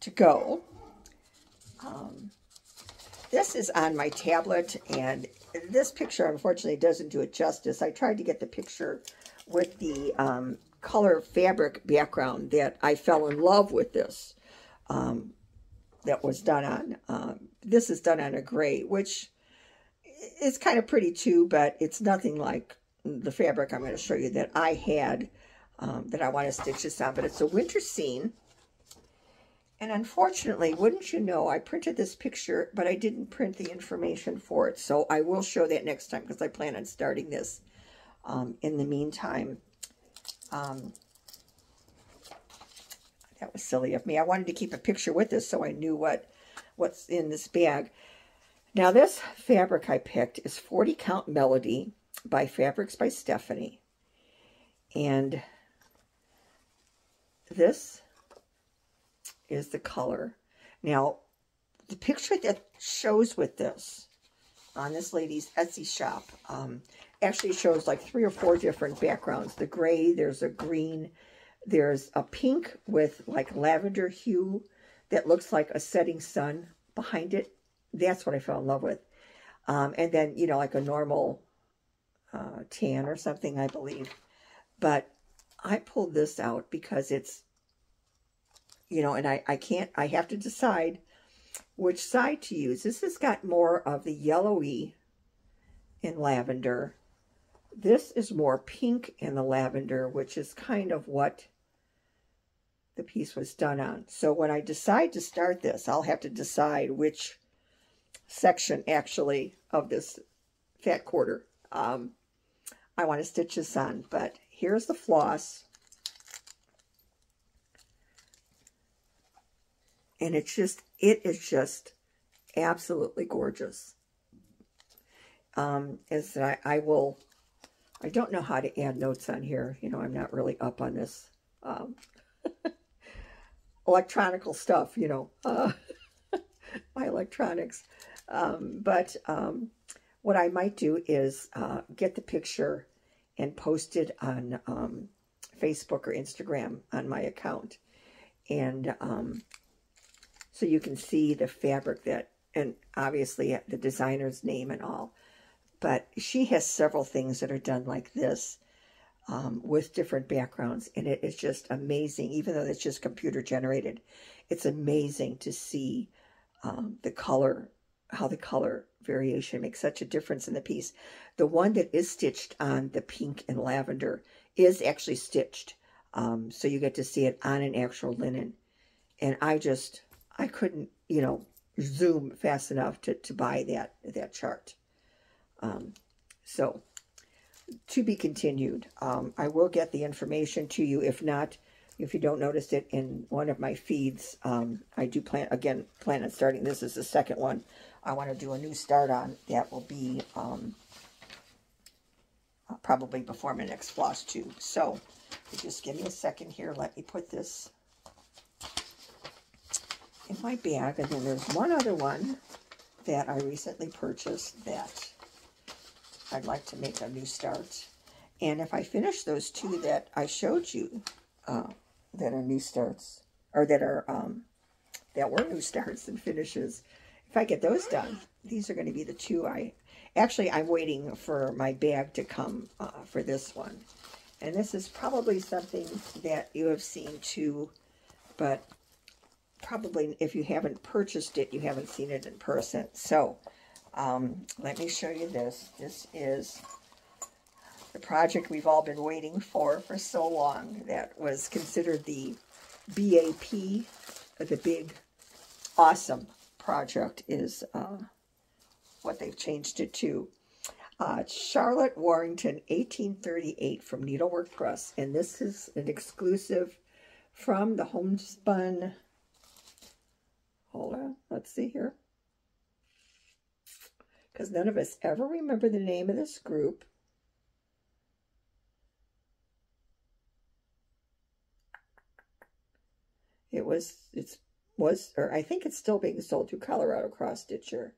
to go. This is on my tablet, and this picture unfortunately doesn't do it justice. I tried to get the picture with the color fabric background that I fell in love with this. That was done on, this is done on a gray, which is kind of pretty too, but it's nothing like the fabric I'm going to show you that I had, that I want to stitch this on. But it's a winter scene. And unfortunately, wouldn't you know, I printed this picture, but I didn't print the information for it. So I will show that next time, because I plan on starting this in the meantime. That was silly of me. I wanted to keep a picture with this so I knew what's in this bag. Now, this fabric I picked is 40 Count Melody by Fabrics by Stephanie. And this is the color. Now, the picture that shows with this on this lady's Etsy shop actually shows like 3 or 4 different backgrounds. The gray, there's a green, there's a pink with like lavender hue that looks like a setting sun behind it. That's what I fell in love with. And then, you know, like a normal tan or something, I believe. But I pulled this out because it's, you know, and I have to decide which side to use. This has got more of the yellowy in lavender. This is more pink in the lavender, which is kind of what the piece was done on. So when I decide to start this, I'll have to decide which section actually of this fat quarter I want to stitch this on. But here's the floss. And it is just absolutely gorgeous. Is that I don't know how to add notes on here. You know, I'm not really up on this electronical stuff, you know, my electronics. But what I might do is get the picture and post it on Facebook or Instagram on my account. And so you can see the fabric that, and obviously the designer's name and all. But she has several things that are done like this with different backgrounds, and it is just amazing. Even though it's just computer generated, it's amazing to see the color, how the color variation makes such a difference in the piece. The one that is stitched on the pink and lavender is actually stitched, so you get to see it on an actual linen. And I couldn't, you know, zoom fast enough to buy that chart. So to be continued. I will get the information to you. If not, if you don't notice it in one of my feeds, I do plan on starting. This is the second one I want to do a new start on. That will be probably before my next floss tube. So just give me a second here. Let me put this in my bag. And then there's one other one that I recently purchased that I'd like to make a new start. And if I finish those two that I showed you, that are new starts, or that were new starts and finishes, if I get those done, these are going to be the two I'm waiting for my bag to come for this one. And this is probably something that you have seen too, but probably if you haven't purchased it, you haven't seen it in person. So let me show you this. This is the project we've all been waiting for so long. That was considered the BAP, the Big Awesome Project is what they've changed it to. Charlotte Warrington, 1838 from Needlework Press. And this is an exclusive from the Homespun. Hold on, let's see here. Because none of us ever remember the name of this group. Or I think it's still being sold through Colorado Cross Stitcher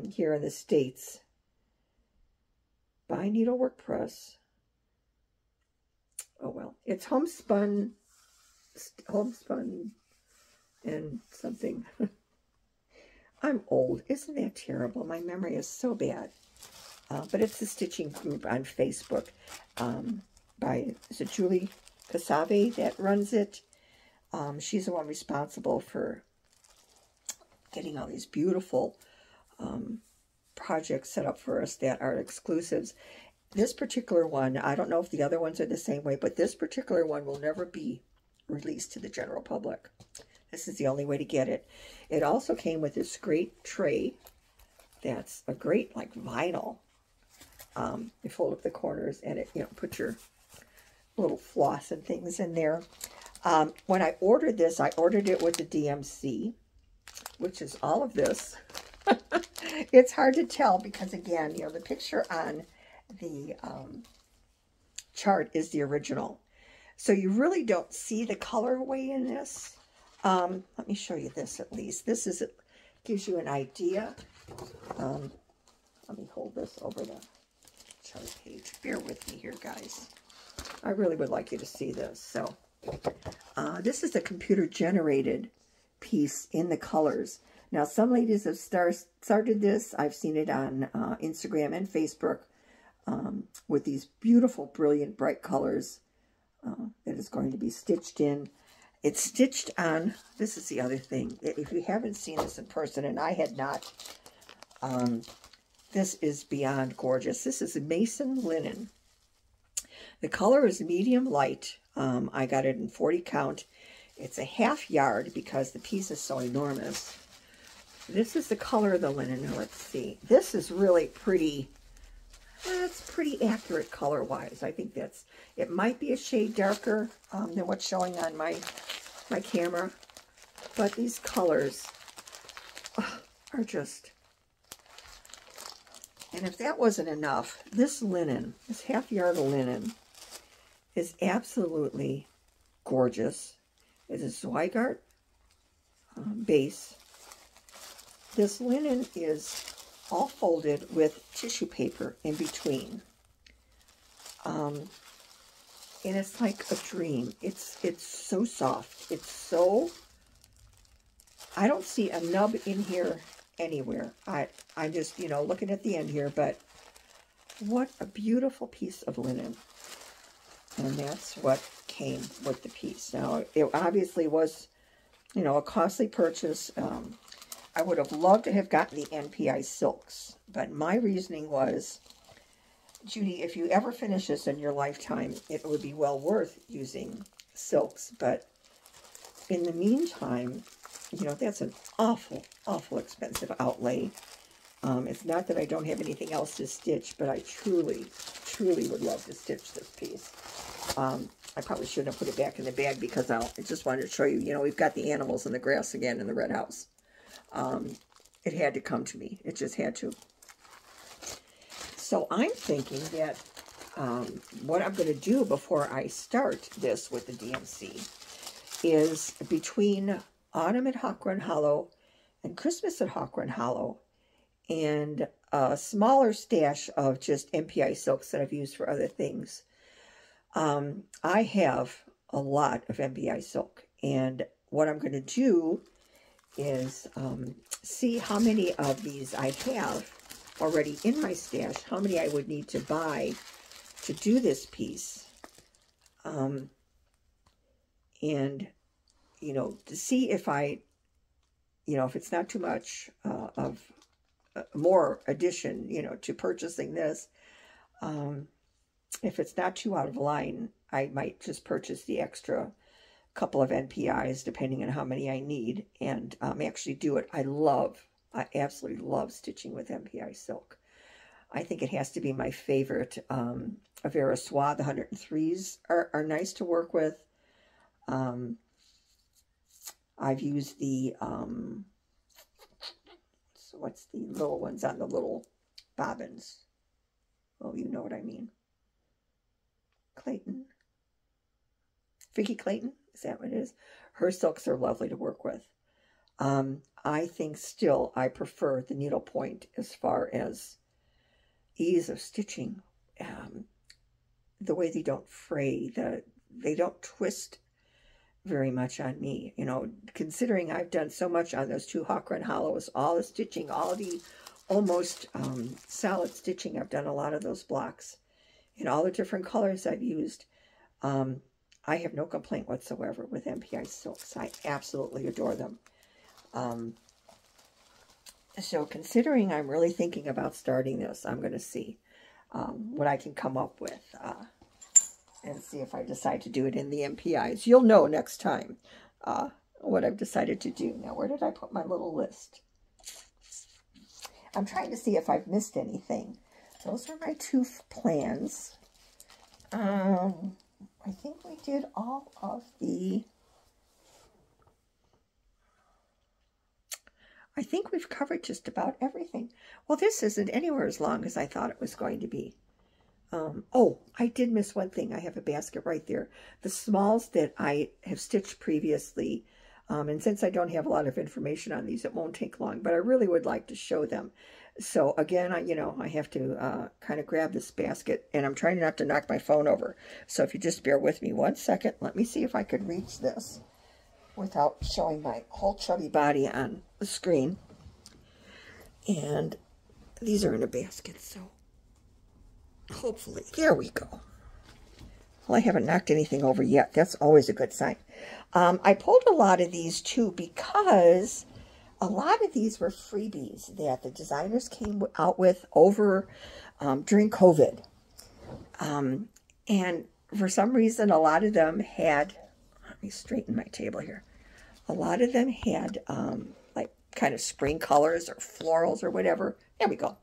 here in the States by Needlework Press. Oh well, it's homespun and something. I'm old. Isn't that terrible? My memory is so bad. But it's a stitching group on Facebook is it Julie Casave that runs it? She's the one responsible for getting all these beautiful projects set up for us that are exclusives. This particular one, I don't know if the other ones are the same way, but this particular one will never be released to the general public. This is the only way to get it. It also came with this great tray that's a great, like, vinyl. You fold up the corners and it, put your little floss and things in there. When I ordered this, I ordered it with the DMC, which is all of this. It's hard to tell because, again, the picture on the chart is the original. So you really don't see the colorway in this. Let me show you this at least. This gives you an idea. Let me hold this over the chart page. Bear with me here, guys. I really would like you to see this. So this is a computer-generated piece in the colors. Now, some ladies have started this. I've seen it on Instagram and Facebook with these beautiful, brilliant, bright colors that is going to be stitched in. It's stitched on, this is the other thing. If you haven't seen this in person, and I had not, this is beyond gorgeous. This is Mason linen. The color is medium light. I got it in 40 count. It's a half yard because the piece is so enormous. This is the color of the linen. Now let's see. This is really pretty. That's pretty accurate color-wise. I think it might be a shade darker than what's showing on my camera. But these colors are just... And if that wasn't enough, this linen, this half yard of linen, is absolutely gorgeous. It's a Zweigart base. This linen is all folded with tissue paper in between. And it's like a dream. It's so soft. It's so I don't see a nub in here anywhere. I'm just, you know, looking at the end here, but what a beautiful piece of linen. And that's what came with the piece. Now, it obviously was, you know, a costly purchase. I would have loved to have gotten the NPI silks, but my reasoning was, Judy, if you ever finish this in your lifetime, it would be well worth using silks. But in the meantime, you know, that's an awful, awful expensive outlay. It's not that I don't have anything else to stitch, but I truly, truly would love to stitch this piece. I probably shouldn't have put it back in the bag because I just wanted to show you, you know, we've got the animals in the grass again in the red house. It had to come to me. It just had to. So I'm thinking that what I'm going to do before I start this with the DMC is between Autumn at Hawk Run Hollow and Christmas at Hawk Run Hollow and a smaller stash of just NPI silks that I've used for other things. I have a lot of NPI silk, and what I'm going to do is see how many of these I have already in my stash, how many I would need to buy to do this piece, and, you know, to see if I, you know, if it's not too much of more addition, you know, to purchasing this. If it's not too out of line, I might just purchase the extra couple of NPIs, depending on how many I need, and actually do it. I absolutely love stitching with NPI silk. I think it has to be my favorite. Avera Soie, the 103s are nice to work with. I've used the, so what's the little ones on the little bobbins? Oh, you know what I mean. Clayton. Vicki Clayton, is that what it is? Her silks are lovely to work with. I think still I prefer the needlepoint as far as ease of stitching. The way they don't fray, they don't twist very much on me. You know, considering I've done so much on those two Hawk Run Hollows, all the stitching, all the almost solid stitching, I've done a lot of those blocks. In all the different colors I've used, I have no complaint whatsoever with NPI silks. I absolutely adore them. So considering I'm really thinking about starting this, I'm going to see what I can come up with and see if I decide to do it in the NPIs. You'll know next time what I've decided to do. Now, where did I put my little list? I'm trying to see if I've missed anything. Those are my two plans. I think we did all of the... I think we've covered just about everything. Well, this isn't anywhere as long as I thought it was going to be. Oh, I did miss one thing. I have a basket right there. The smalls that I have stitched previously, and since I don't have a lot of information on these, it won't take long, but I really would like to show them. So again, I have to kind of grab this basket, and I'm trying not to knock my phone over. So if you just bear with me 1 second, let me see if I could reach this without showing my whole chubby body on the screen. And these are in a basket, so hopefully, there we go. Well, I haven't knocked anything over yet. That's always a good sign. I pulled a lot of these too because a lot of these were freebies that the designers came out with over during COVID. And for some reason, a lot of them had, let me straighten my table here. A lot of them had like kind of spring colors or florals or whatever. There we go.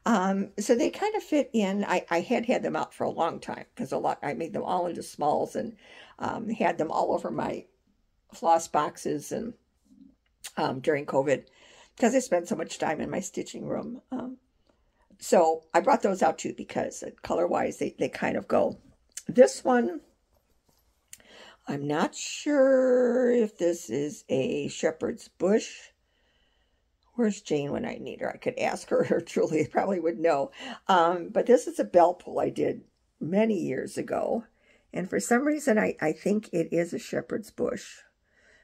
So they kind of fit in. I had them out for a long time because I made them all into smalls and had them all over my floss boxes and during COVID because I spent so much time in my stitching room. So I brought those out too because color-wise they kind of go. This one, I'm not sure if this is a shepherd's bush. Where's Jane when I need her? I could ask her, or Julie probably would know. But this is a bell pull I did many years ago. And for some reason, I think it is a shepherd's bush.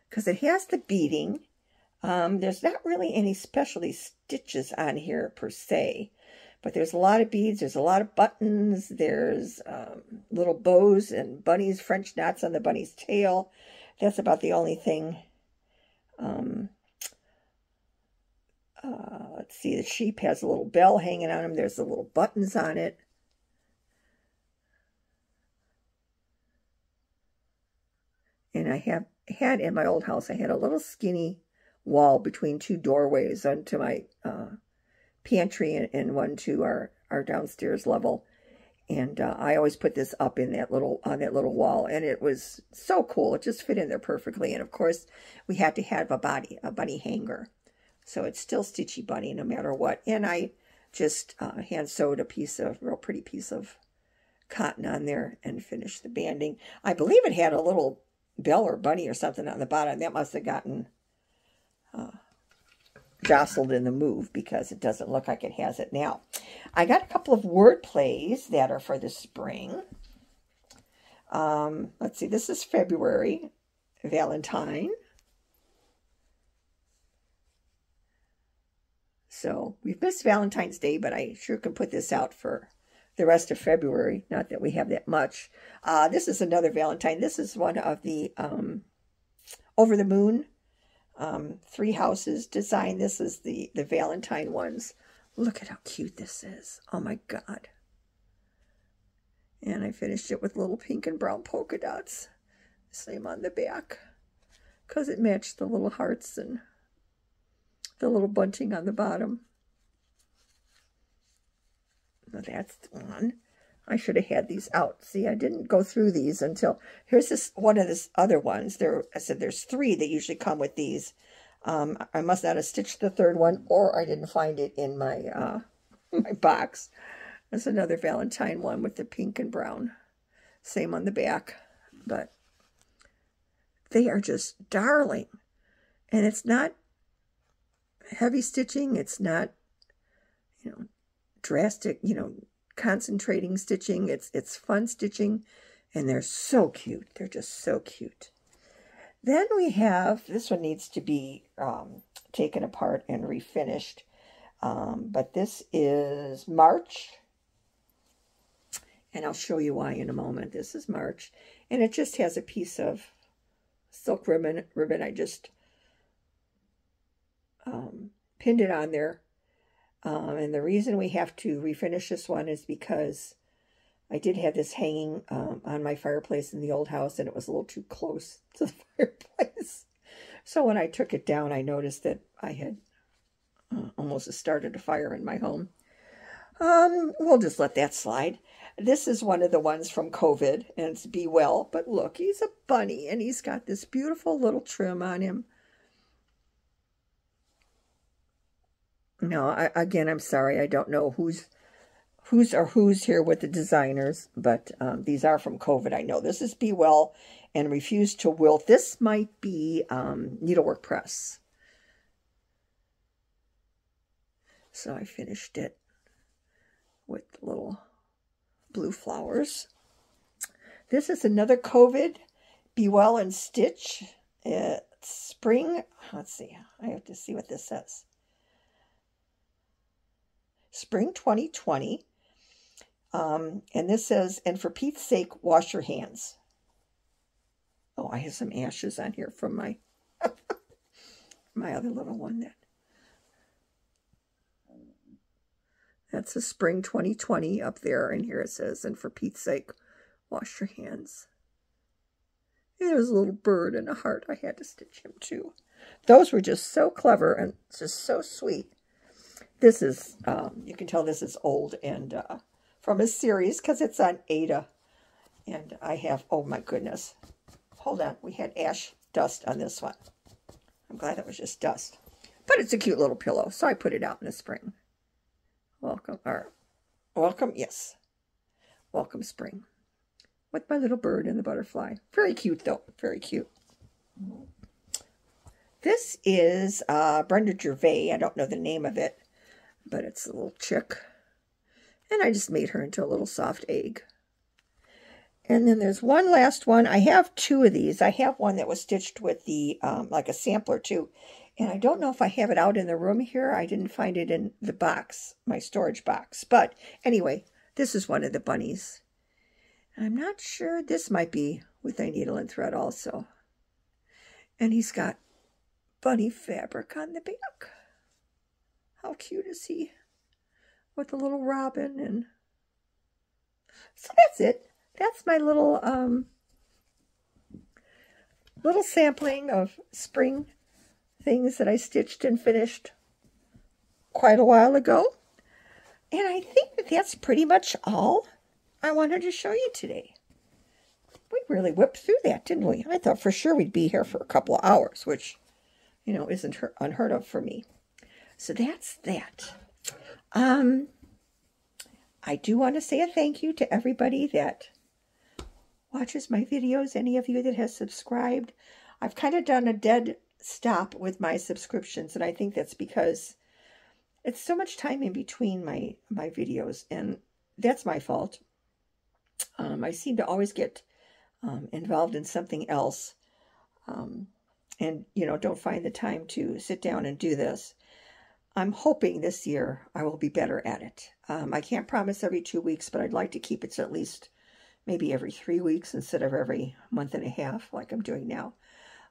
Because it has the beading. There's not really any specialty stitches on here per se, but there's a lot of beads, there's a lot of buttons, there's little bows and bunnies, French knots on the bunny's tail. That's about the only thing. Let's see, the sheep has a little bell hanging on him. There's the little buttons on it. And I had in my old house, I had a little skinny wall between two doorways onto my pantry and one to our downstairs level. And I always put this up in that on that little wall, and it was so cool. It just fit in there perfectly. And of course, we had to have a bunny hanger, so it's still Stitchy Bunny no matter what. And I just hand sewed a real pretty piece of cotton on there and finished the banding. I believe it had a little bell or bunny or something on the bottom. That must have gotten jostled in the move because it doesn't look like it has it now. I got a couple of word plays that are for the spring. Let's see, this is February, Valentine. So we've missed Valentine's Day, but I sure can put this out for the rest of February. Not that we have that much. This is another Valentine. This is one of the Over the Moon 3 houses design. This is the Valentine ones. Look at how cute this is. Oh my God. And I finished it with little pink and brown polka dots. Same on the back, because it matched the little hearts and the little bunting on the bottom. Now that's the one. I should have had these out. See, I didn't go through these until... Here's this one of the other ones. I said there's 3 that usually come with these. I must not have stitched the 3rd one, or I didn't find it in my my box. There's another Valentine one with the pink and brown. Same on the back. But they are just darling. And it's not heavy stitching. It's not, drastic, concentrating stitching. It's fun stitching, and they're so cute. They're just so cute. Then we have, this one needs to be taken apart and refinished, but this is March, and I'll show you why in a moment. This is March, and it just has a piece of silk ribbon. I just pinned it on there. And the reason we have to refinish this one is because I did have this hanging on my fireplace in the old house, and it was a little too close to the fireplace. So when I took it down, I noticed that I had almost started a fire in my home. We'll just let that slide. This is one of the ones from COVID, and it's Be Well. But look, he's a bunny, and he's got this beautiful little trim on him. No, again, I'm sorry. I don't know who's here with the designers, but these are from COVID. I know this is Be Well and Refuse to Wilt. This might be Needlework Press. So I finished it with little blue flowers. This is another COVID, Be Well and Stitch. It's spring. Let's see. I have to see what this says. Spring 2020. And this says, and for Pete's sake, wash your hands. Oh, I have some ashes on here from my my other little one. That's a Spring 2020 up there, and here it says, and for Pete's sake, wash your hands. And there's a little bird and a heart. I had to stitch him too. Those were just so clever and just so sweet. This is, you can tell this is old and from a series because it's on Ada. And I have, oh my goodness. Hold on, we had ash dust on this one. I'm glad it was just dust. But it's a cute little pillow, so I put it out in the spring. Welcome, yes. Welcome spring. With my little bird and the butterfly. Very cute though, very cute. This is Brenda Gervais. I don't know the name of it, but it's a little chick. And I just made her into a little soft egg. And then there's one last one. I have 2 of these. I have one that was stitched with the, like a sampler too. And I don't know if I have it out in the room here. I didn't find it in the box, my storage box. But anyway, this is one of the bunnies. I'm not sure. This might be with a needle and thread also. And he's got bunny fabric on the back. How cute is he? With a little robin. And so that's it. That's my little little sampling of spring things that I stitched and finished quite a while ago. And I think that that's pretty much all I wanted to show you today. We really whipped through that, didn't we? I thought for sure we'd be here for a couple of hours, which, you know, isn't unheard of for me. So that's that. I do want to say a thank you to everybody that watches my videos, any of you that has subscribed. I've kind of done a dead stop with my subscriptions, and I think that's because it's so much time in between my videos, and that's my fault. I seem to always get involved in something else, and, you know, don't find the time to sit down and do this. I'm hoping this year I will be better at it. I can't promise every 2 weeks, but I'd like to keep it to at least maybe every 3 weeks instead of every month and a half like I'm doing now.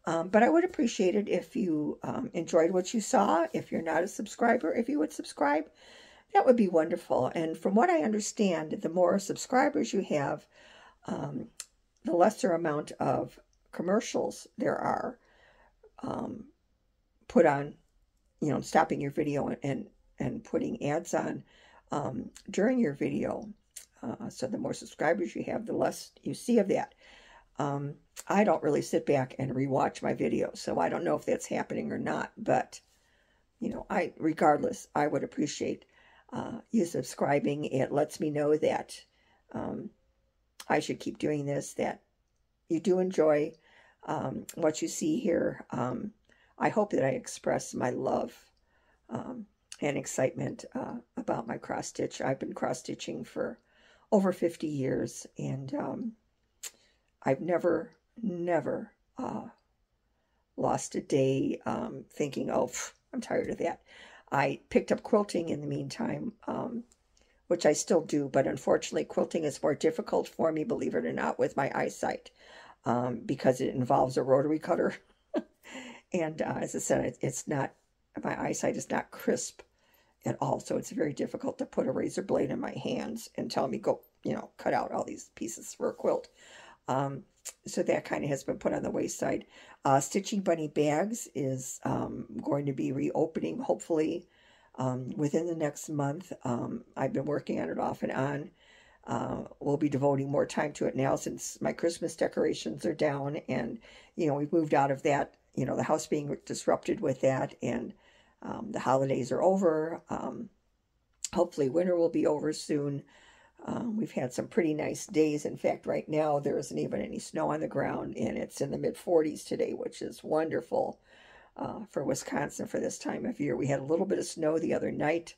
But I would appreciate it if you enjoyed what you saw. If you're not a subscriber, if you would subscribe, that would be wonderful. And from what I understand, the more subscribers you have, the lesser amount of commercials there are put on, you know, stopping your video and putting ads on during your video. So the more subscribers you have, the less you see of that. I don't really sit back and rewatch my videos, so I don't know if that's happening or not. But, you know, regardless, I would appreciate you subscribing. It lets me know that I should keep doing this, that you do enjoy what you see here. I hope that I express my love and excitement about my cross stitch. I've been cross stitching for over 50 years, and I've never lost a day thinking, oh, I'm tired of that. I picked up quilting in the meantime, which I still do, but unfortunately quilting is more difficult for me, believe it or not, with my eyesight, because it involves a rotary cutter. And as I said, it's not, my eyesight is not crisp at all, so it's very difficult to put a razor blade in my hands and tell me, go, you know, cut out all these pieces for a quilt. So that kind of has been put on the wayside. Stitching Bunny Bags is going to be reopening, hopefully, within the next month. I've been working on it off and on. We'll be devoting more time to it now since my Christmas decorations are down, and, you know, we've moved out of that, you know, the house being disrupted with that, and the holidays are over. Hopefully winter will be over soon. We've had some pretty nice days. In fact, right now there isn't even any snow on the ground, and it's in the mid-40s today, which is wonderful for Wisconsin for this time of year. We had a little bit of snow the other night,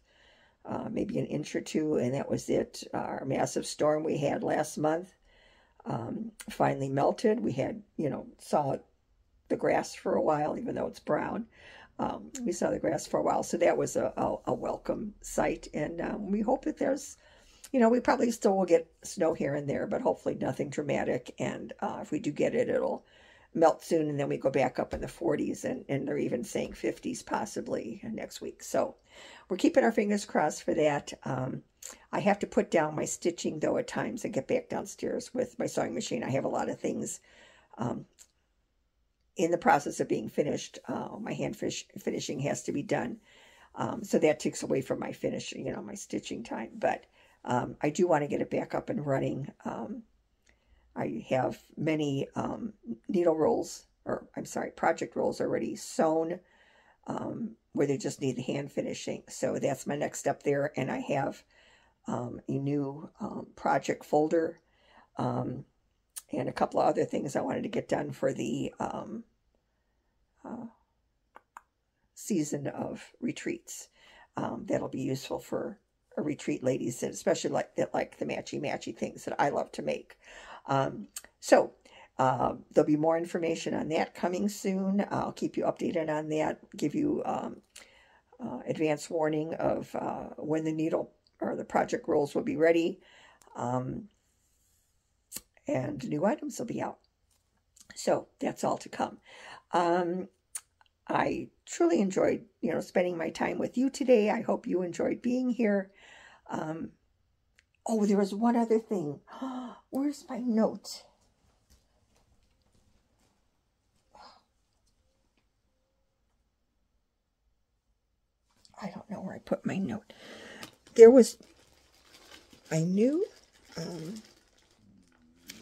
maybe an inch or two, and that was it. Our massive storm we had last month finally melted. We had, you know, saw the grass for a while, even though it's brown. We saw the grass for a while, so that was a welcome sight, and we hope that there's, you know, we probably still will get snow here and there, but hopefully nothing dramatic. And if we do get it, it'll melt soon, and then we go back up in the 40s, and they're even saying 50s possibly next week. So we're keeping our fingers crossed for that. I have to put down my stitching, though, at times and get back downstairs with my sewing machine. I have a lot of things in the process of being finished. My hand finishing has to be done. So that takes away from my finishing, you know, my stitching time. But I do want to get it back up and running. I have many needle rolls, or I'm sorry, project rolls already sewn, where they just need the hand finishing. So that's my next step there. And I have a new project folder and a couple of other things I wanted to get done for the season of retreats. That'll be useful for retreat ladies, and especially like the matchy things that I love to make. So There'll be more information on that coming soon. I'll keep you updated on that, give you advance warning of when the needle or the project rolls will be ready, and new items will be out. So that's all to come. I truly enjoyed, spending my time with you today. I hope you enjoyed being here. Oh, there was one other thing. Where's my note? I don't know where I put my note. There was a new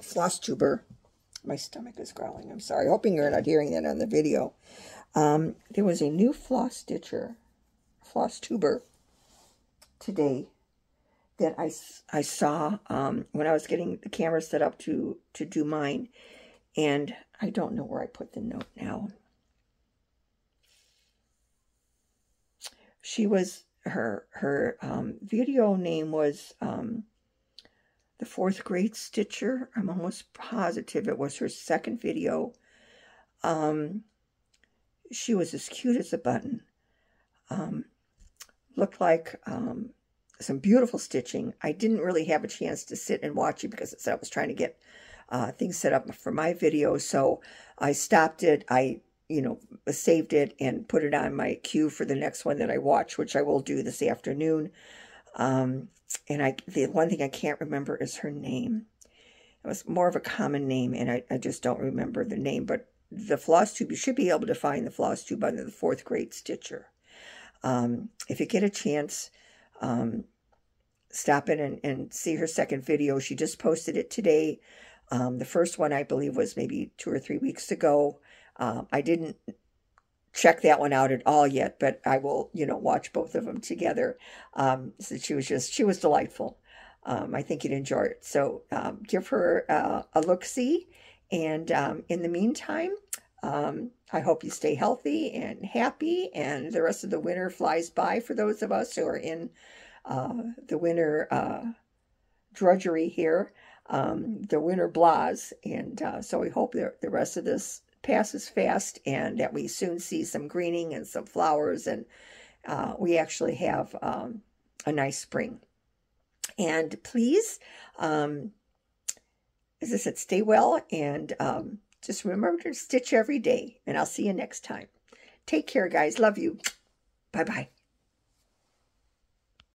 floss tuber. My stomach is growling. I'm sorry. Hoping you're not hearing that on the video. There was a new floss tuber today that I saw when I was getting the camera set up to do mine, and I don't know where I put the note now. She was her video name was the 4th grade stitcher. I'm almost positive it was her second video. She was as cute as a button. Looked like some beautiful stitching. I didn't really have a chance to sit and watch it because I was trying to get things set up for my video. So I stopped it. I saved it and put it on my queue for the next one that I watch, which I will do this afternoon. And the one thing I can't remember is her name. It was more of a common name, and I just don't remember the name. But the floss tube, you should be able to find the floss tube under the 4th grade stitcher. If you get a chance, stop in and see her second video. She just posted it today. The first one, I believe, was maybe 2 or 3 weeks ago. I didn't check that one out at all yet, but I will, watch both of them together. So she was delightful. I think you'd enjoy it. So give her a look-see. And in the meantime, I hope you stay healthy and happy, and the rest of the winter flies by for those of us who are in the winter drudgery here, the winter blahs. And so we hope that the rest of this passes fast and that we soon see some greening and some flowers, and we actually have a nice spring. And please, as I said, stay well, and just remember to stitch every day, and I'll see you next time. Take care, guys. Love you. Bye-bye.